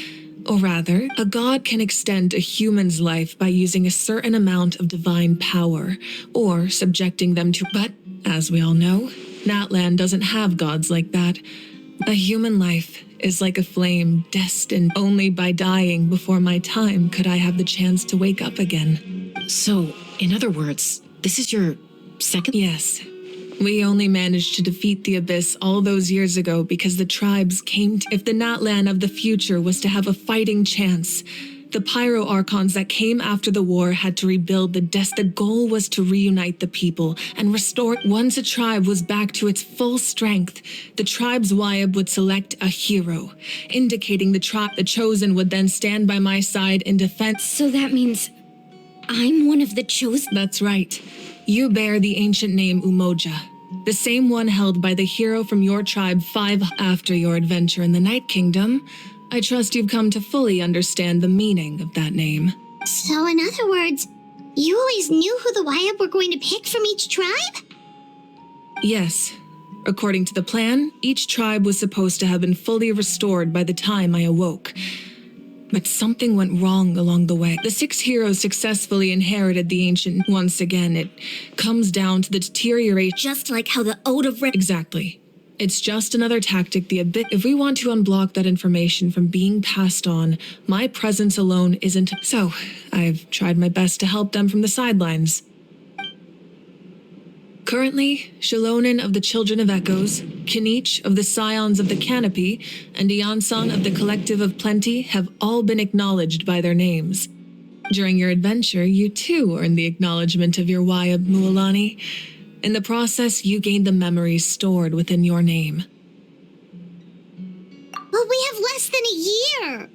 Speaker 6: Or rather, a god can extend a human's life by using a certain amount of divine power, or subjecting them to... But, as we all know, Natlan doesn't have gods like that. A human life is like a flame destined. Only by dying before my time could I have the chance to wake up again.
Speaker 9: So, in other words, this is your second...
Speaker 6: Yes. We only managed to defeat the Abyss all those years ago because the tribes came to... If the Natlan of the future was to have a fighting chance, the Pyro Archons that came after the war had to rebuild the The goal was to reunite the people and restore... Once a tribe was back to its full strength, the tribe's Wyab would select a hero, indicating the chosen would then stand by my side in defense.
Speaker 2: So that means I'm one of the chosen?
Speaker 6: That's right. You bear the ancient name Umoja, the same one held by the hero from your tribe after your adventure in the Night Kingdom. I trust you've come to fully understand the meaning of that name.
Speaker 1: So in other words, you always knew who the Wyab were going to pick from each tribe?
Speaker 6: Yes. According to the plan, each tribe was supposed to have been fully restored by the time I awoke. But something went wrong along the way. The 6 heroes successfully inherited the ancient... Once again, it comes down to the deterioration...
Speaker 1: Just like how the Ode of...
Speaker 6: Exactly. It's just another tactic the Abyss... If we want to unblock that information from being passed on, my presence alone isn't... So, I've tried my best to help them from the sidelines. Currently, Shilonen of the Children of Echoes, Kinich of the Scions of the Canopy, and Iansan of the Collective of Plenty have all been acknowledged by their names. During your adventure, you too earned the acknowledgement of your Wyab, Mualani. In the process, you gained the memories stored within your name.
Speaker 1: But we have less than a year!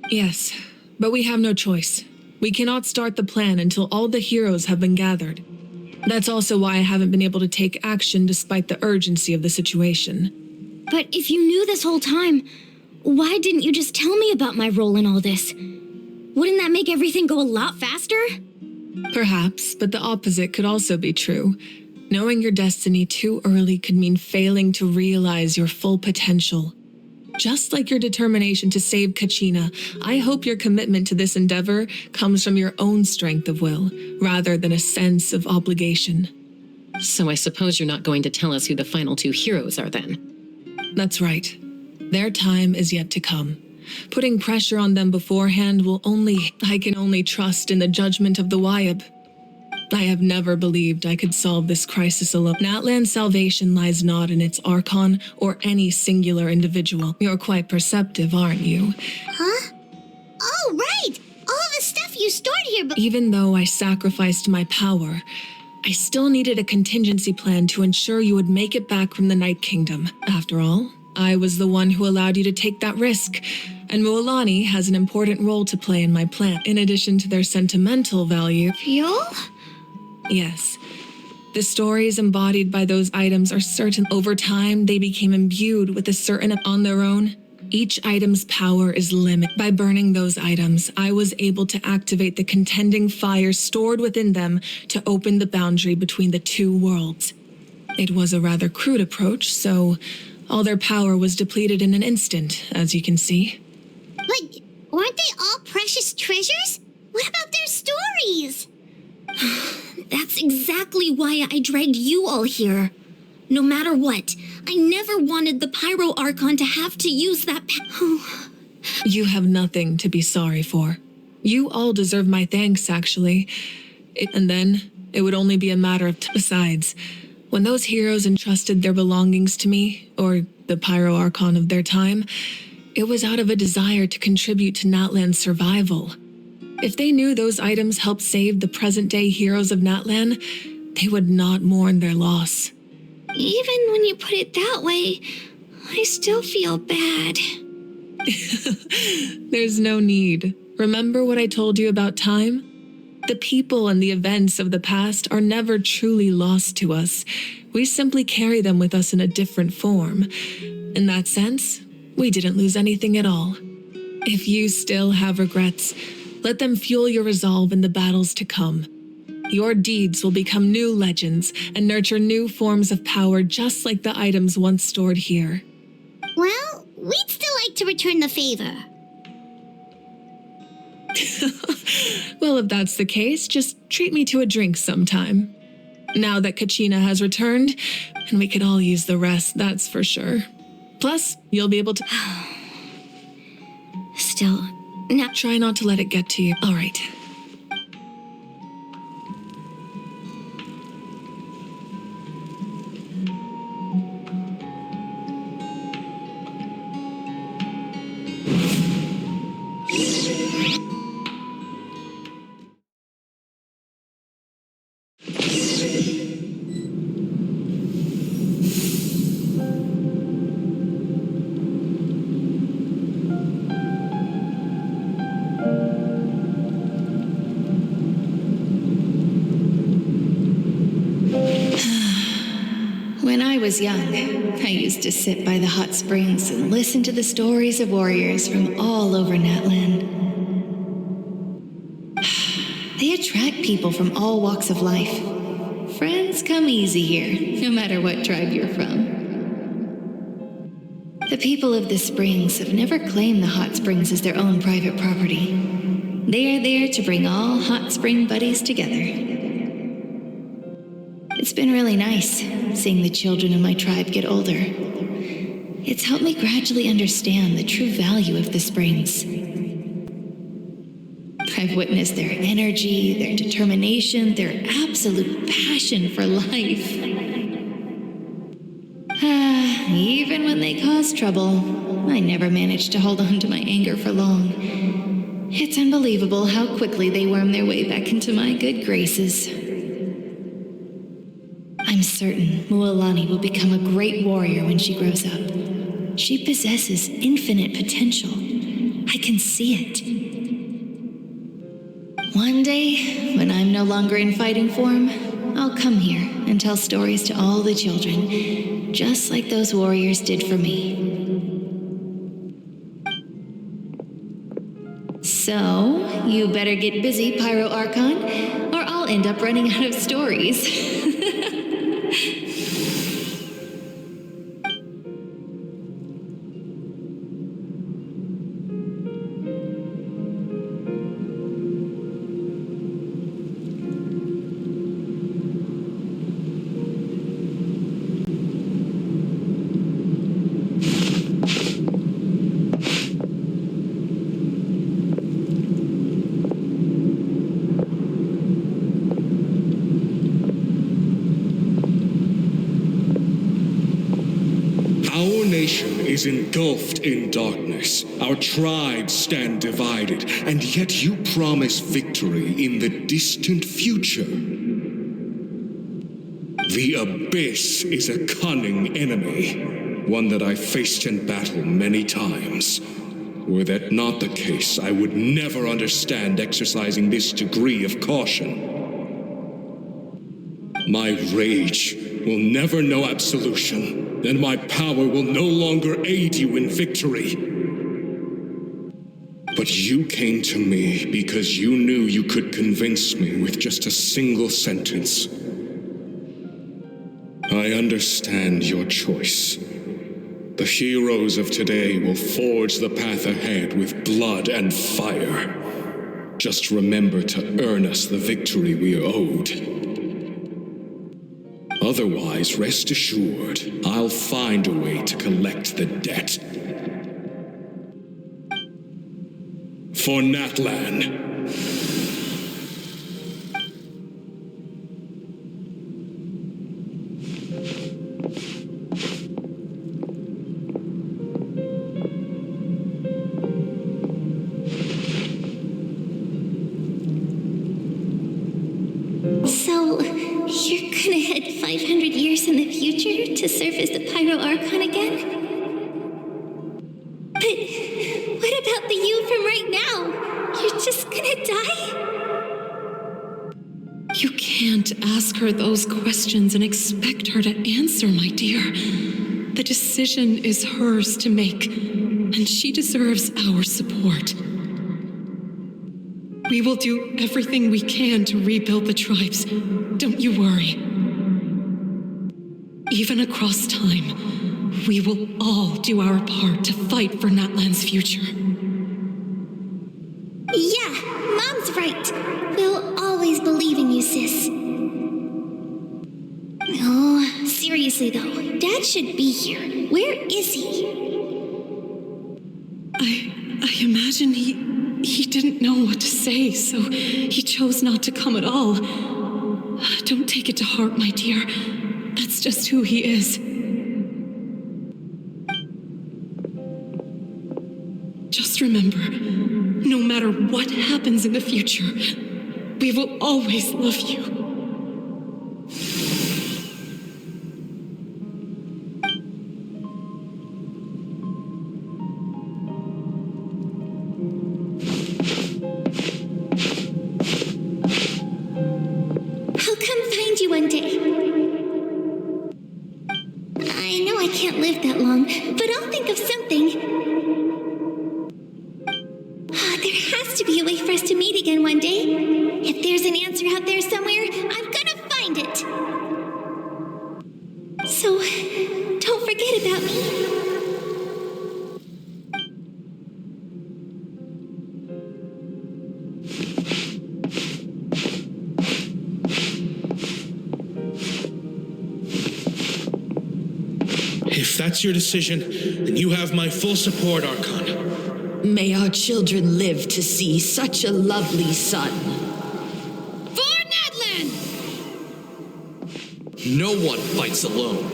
Speaker 6: Yes, but we have no choice. We cannot start the plan until all the heroes have been gathered. That's also why I haven't been able to take action despite the urgency of the situation.
Speaker 2: But if you knew this whole time, why didn't you just tell me about my role in all this? Wouldn't that make everything go a lot faster?
Speaker 6: Perhaps, but the opposite could also be true. Knowing your destiny too early could mean failing to realize your full potential. Just like your determination to save Kachina, I hope your commitment to this endeavor comes from your own strength of will, rather than a sense of obligation.
Speaker 9: So I suppose you're not going to tell us who the final 2 heroes are then?
Speaker 6: That's right. Their time is yet to come. Putting pressure on them beforehand I can only trust in the judgment of the Wyab. I have never believed I could solve this crisis alone. Natlan's salvation lies not in its Archon or any singular individual. You're quite perceptive, aren't you?
Speaker 1: Huh? Oh, right! All the stuff you stored here, but
Speaker 6: Even though I sacrificed my power, I still needed a contingency plan to ensure you would make it back from the Night Kingdom. After all, I was the one who allowed you to take that risk, and Mualani has an important role to play in my plan, in addition to their sentimental value.
Speaker 1: fuel?
Speaker 6: Yes. The stories embodied by those items are certain. Over time, they became imbued with a certain on their own. Each item's power is limited. By burning those items, I was able to activate the contending fire stored within them to open the boundary between the two worlds. It was a rather crude approach, so all their power was depleted in an instant, as you can see.
Speaker 1: But weren't they all precious treasures? What about their stories?
Speaker 14: That's exactly why I dragged you all here. No matter what, I never wanted the Pyro Archon to have to use that
Speaker 6: You have nothing to be sorry for. You all deserve my thanks, actually. And then, it would only be a matter of besides, when those heroes entrusted their belongings to me, or the Pyro Archon of their time, it was out of a desire to contribute to Natlan's survival. If they knew those items helped save the present-day heroes of Natlan, they would not mourn their loss.
Speaker 14: Even when you put it that way, I still feel bad.
Speaker 6: There's no need. Remember what I told you about time? The people and the events of the past are never truly lost to us. We simply carry them with us in a different form. In that sense, we didn't lose anything at all. If you still have regrets, let them fuel your resolve in the battles to come. Your deeds will become new legends and nurture new forms of power just like the items once stored here.
Speaker 1: Well, we'd still like to return the favor.
Speaker 6: Well, if that's the case, just treat me to a drink sometime. Now that Kachina has returned, and we could all use the rest, that's for sure. Plus, you'll be able to...
Speaker 14: Still,
Speaker 6: now try not to let it get to you. All right.
Speaker 17: When I was young, I used to sit by the hot springs and listen to the stories of warriors from all over Natlin. They attract people from all walks of life. Friends come easy here, no matter what tribe you're from. The people of the springs have never claimed the hot springs as their own private property. They are there to bring all hot spring buddies together. It's been really nice seeing the children of my tribe get older. It's helped me gradually understand the true value of the springs. I've witnessed their energy, their determination, their absolute passion for life. Even when they cause trouble, I never managed to hold on to my anger for long. It's unbelievable how quickly they worm their way back into my good graces. I'm certain Mualani will become a great warrior when she grows up. She possesses infinite potential. I can see it. One day, when I'm no longer in fighting form, I'll come here and tell stories to all the children, just like those warriors did for me. So, you better get busy, Pyro Archon, or I'll end up running out of stories.
Speaker 18: is engulfed in darkness. Our tribes stand divided, and yet you promise victory in the distant future. The Abyss is a cunning enemy, one that I faced in battle many times. Were that not the case, I would never understand exercising this degree of caution. My rage will never know absolution, and my power will no longer aid you in victory. But you came to me because you knew you could convince me with just a single sentence. I understand your choice. The heroes of today will forge the path ahead with blood and fire. Just remember to earn us the victory we are owed. Otherwise, rest assured, I'll find a way to collect the debt. For Natlan.
Speaker 14: So, you're gonna head 500 years in the future to serve as the Pyro Archon again? But what about the you from right now? You're just gonna die?
Speaker 9: You can't ask her those questions and expect her to answer, my dear. The decision is hers to make, and she deserves our support. We will do everything we can to rebuild the tribes. Don't you worry. Even across time, we will all do our part to fight for Natlan's future.
Speaker 1: Yeah, Mom's right. We'll always believe in you, sis. Oh, seriously though, Dad should be here. Where is he?
Speaker 9: I imagine he didn't know what to say, so he chose not to come at all. Don't take it to heart, my dear. That's just who he is. Just remember, no matter what happens in the future, we will always love you.
Speaker 1: I'll come find you one day. I know I can't live that long, but I'll think of something. There has to be a way for us to meet again one day. If there's an answer out there somewhere, I'm gonna find it. So, don't forget about me.
Speaker 18: If that's your decision, then you have my full support, Archon.
Speaker 19: May our children live to see such a lovely son.
Speaker 9: For Natlin!
Speaker 10: No one fights alone.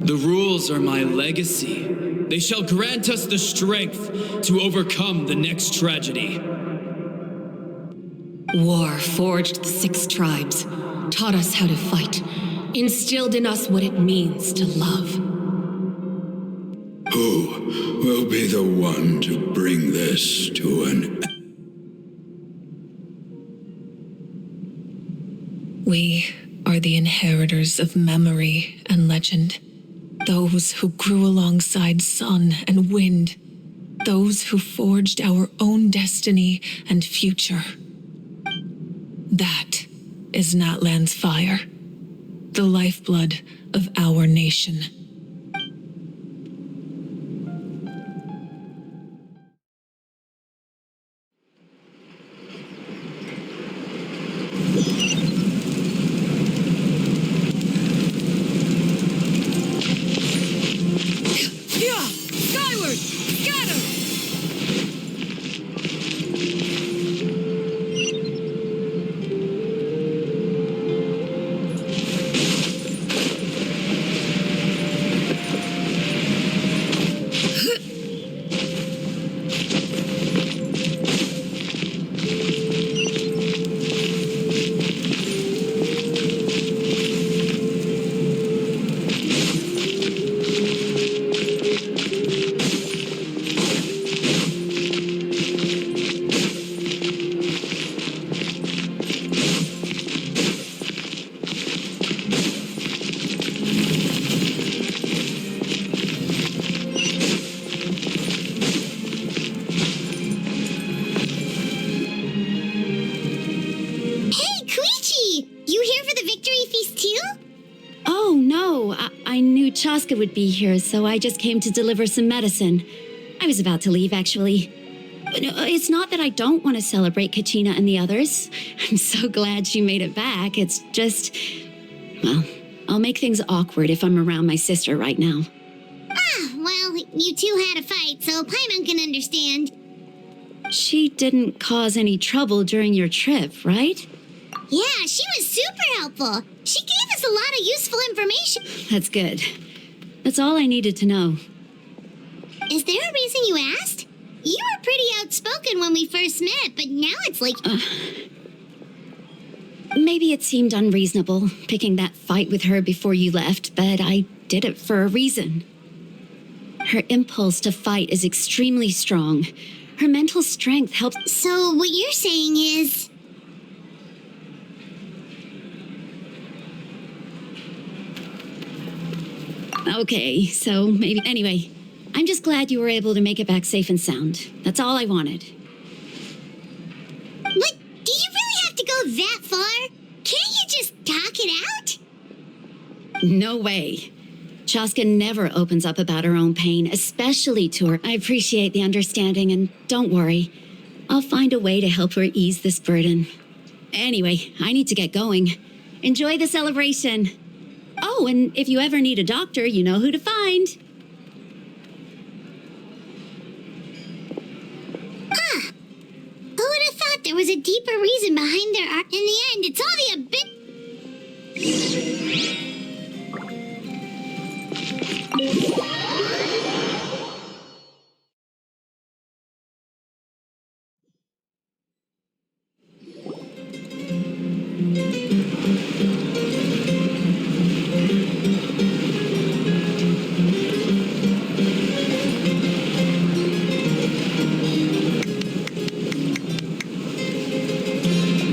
Speaker 20: The rules are my legacy. They shall grant us the strength to overcome the next tragedy.
Speaker 9: War forged the 6 tribes, taught us how to fight, instilled in us what it means to love.
Speaker 11: Who will be the one to bring this to an end?
Speaker 6: We are the inheritors of memory and legend. Those who grew alongside sun and wind. Those who forged our own destiny and future. That is Natlan's fire, the lifeblood of our nation. Skyward! Scatter!
Speaker 14: No, I knew Chaska would be here, so I just came to deliver some medicine. I was about to leave, actually. It's not that I don't want to celebrate Kachina and the others. I'm so glad she made it back. It's just, well, I'll make things awkward if I'm around my sister right now.
Speaker 1: Ah, well, you two had a fight, so Paimon can understand.
Speaker 14: She didn't cause any trouble during your trip, right?
Speaker 1: Yeah, she was super helpful. She gave us a lot of useful information.
Speaker 14: That's good. That's all I needed to know.
Speaker 1: Is there a reason you asked? You were pretty outspoken when we first met, but now it's like...
Speaker 14: Maybe it seemed unreasonable, picking that fight with her before you left, but I did it for a reason. Her impulse to fight is extremely strong. Her mental strength helps...
Speaker 1: So what you're saying is...
Speaker 14: Okay, so maybe... Anyway, I'm just glad you were able to make it back safe and sound. That's all I wanted.
Speaker 1: What? Do you really have to go that far? Can't you just talk it out?
Speaker 14: No way. Chaska never opens up about her own pain, especially to her. I appreciate the understanding, and don't worry. I'll find a way to help her ease this burden. Anyway, I need to get going. Enjoy the celebration. Oh, and if you ever need a doctor, you know who to find.
Speaker 1: Huh. Who would have thought there was a deeper reason behind their art? In the end, it's all the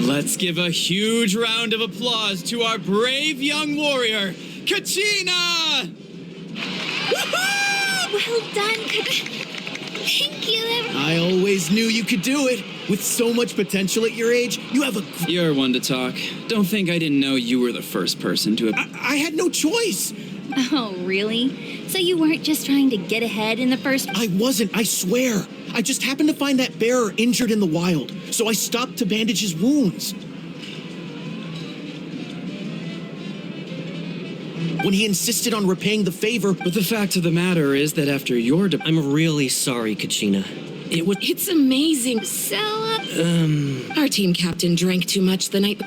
Speaker 20: Let's give a huge round of applause to our brave young warrior, Kachina!
Speaker 1: Well done. Thank you, everyone.
Speaker 10: I always knew you could do it. With so much potential at your age, you have a...
Speaker 20: You're one to talk. Don't think I didn't know you were the first person to...
Speaker 10: I had no choice.
Speaker 21: Oh, really? So you weren't just trying to get ahead in the first...
Speaker 10: I wasn't, I swear. I just happened to find that bearer injured in the wild, so I stopped to bandage his wounds. When he insisted on repaying the favor...
Speaker 20: But the fact of the matter is that after your...
Speaker 22: I'm really sorry, Kachina.
Speaker 9: It's amazing. So, our team captain drank too much the night...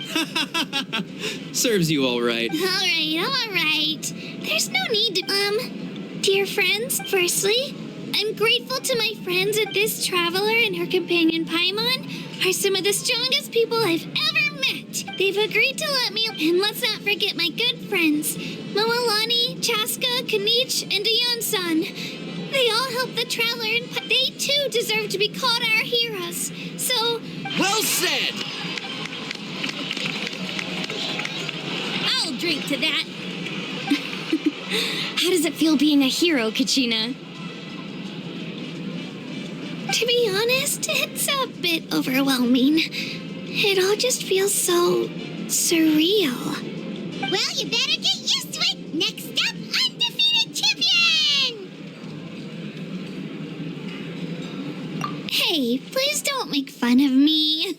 Speaker 20: Serves you all right.
Speaker 1: All right. There's no need to, Dear friends, firstly, I'm grateful to my friends that this traveler and her companion Paimon are some of the strongest people I've ever met. They've agreed to let me, and let's not forget my good friends, Moalani, Chaska, Kanich, and Dayon-san. They all helped the traveler, and they too deserve to be called our heroes. So...
Speaker 10: Well said!
Speaker 21: I'll drink to that.
Speaker 2: How does it feel being a hero, Kachina?
Speaker 1: To be honest, it's a bit overwhelming. It all just feels so... surreal. Well, you better get used to it! Next up, undefeated champion! Hey, please don't make fun of me.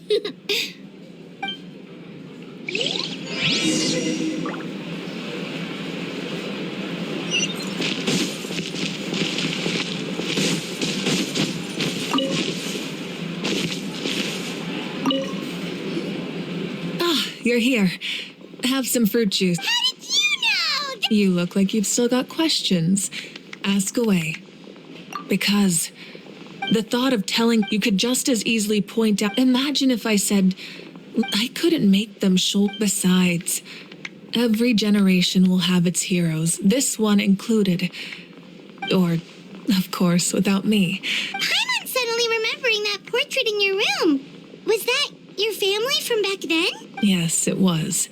Speaker 6: You're here. Have some fruit juice.
Speaker 1: How did you know?
Speaker 6: You look like you've still got questions. Ask away. Because the thought of telling you could just as easily point out. Imagine if I said I couldn't make them Besides, every generation will have its heroes, this one included. Or, of course, without me.
Speaker 1: I'm suddenly remembering that portrait in your room. Was that your family from back then?
Speaker 6: Yes, it was.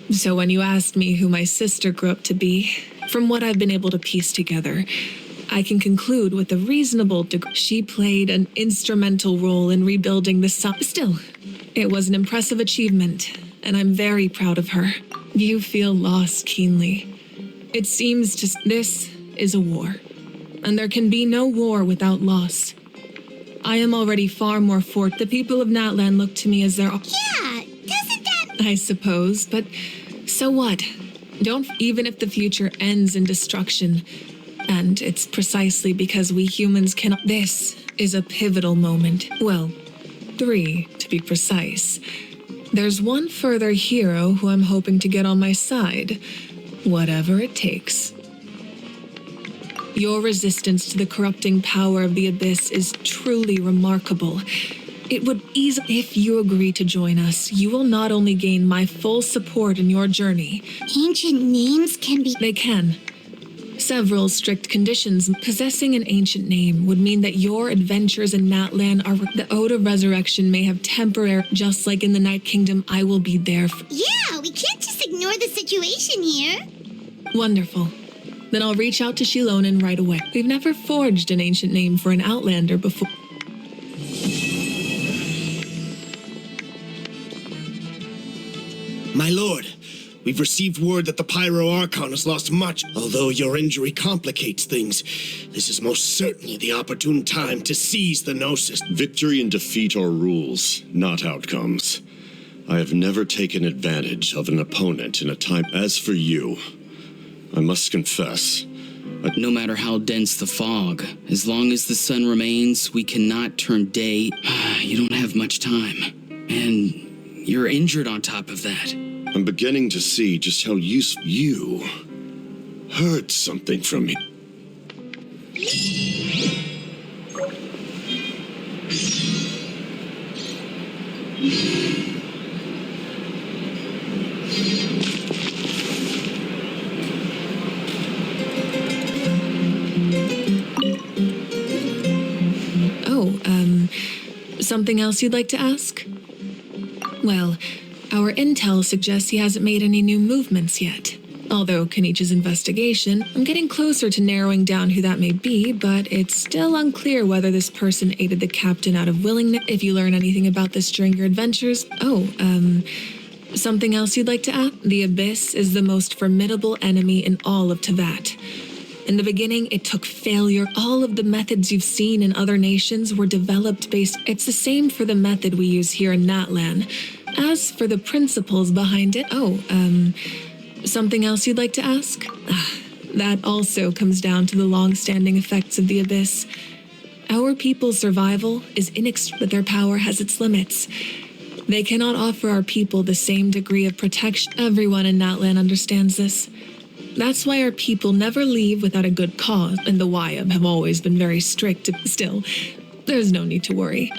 Speaker 6: So when you asked me who my sister grew up to be, from what I've been able to piece together, I can conclude with a reasonable degree she played an instrumental role in rebuilding the sun. Still, it was an impressive achievement, and I'm very proud of her. You feel lost keenly. It seems this is a war, and there can be no war without loss. I am already far more the people of Natlin look to me as their...
Speaker 1: Yeah, doesn't that...
Speaker 6: I suppose, but so what? Even if the future ends in destruction, and it's precisely because we humans cannot... This is a pivotal moment. Well, 3, to be precise. There's one further hero who I'm hoping to get on my side, whatever it takes. Your resistance to the corrupting power of the Abyss is truly remarkable. It would if you agree to join us, you will not only gain my full support in your journey.
Speaker 1: Ancient names can be...
Speaker 6: They can. Several strict conditions. Possessing an ancient name would mean that your adventures in Natlin are... The Ode of Resurrection may have temporary... Just like in the Night Kingdom, I will be there
Speaker 1: Yeah, we can't just ignore the situation here.
Speaker 6: Wonderful. Then I'll reach out to Shilonen right away. We've never forged an ancient name for an Outlander before.
Speaker 4: My lord, we've received word that the Pyro Archon has lost much. Although your injury complicates things, this is most certainly the opportune time to seize the Gnosis.
Speaker 7: Victory and defeat are rules, not outcomes. I have never taken advantage of an opponent in a time. As for you, I must confess.
Speaker 20: No matter how dense the fog, as long as the sun remains, we cannot turn day. You don't have much time. And you're injured on top of that.
Speaker 7: I'm beginning to see just how useful you heard something from me.
Speaker 6: Something else you'd like to ask? Well, our intel suggests he hasn't made any new movements yet. Although Kenichi's investigation, I'm getting closer to narrowing down who that may be, but it's still unclear whether this person aided the captain out of willingness. If you learn anything about this during your adventures... something else you'd like to add? The Abyss is the most formidable enemy in all of Teyvat. In the beginning, it took failure. All of the methods you've seen in other nations were developed based... It's the same for the method we use here in Natlin. As for the principles behind it... something else you'd like to ask? That also comes down to the long-standing effects of the Abyss. Our people's survival is but their power has its limits. They cannot offer our people the same degree of protection. Everyone in Natlin understands this. That's why our people never leave without a good cause, and the Wyab have always been very strict. Still, there's no need to worry.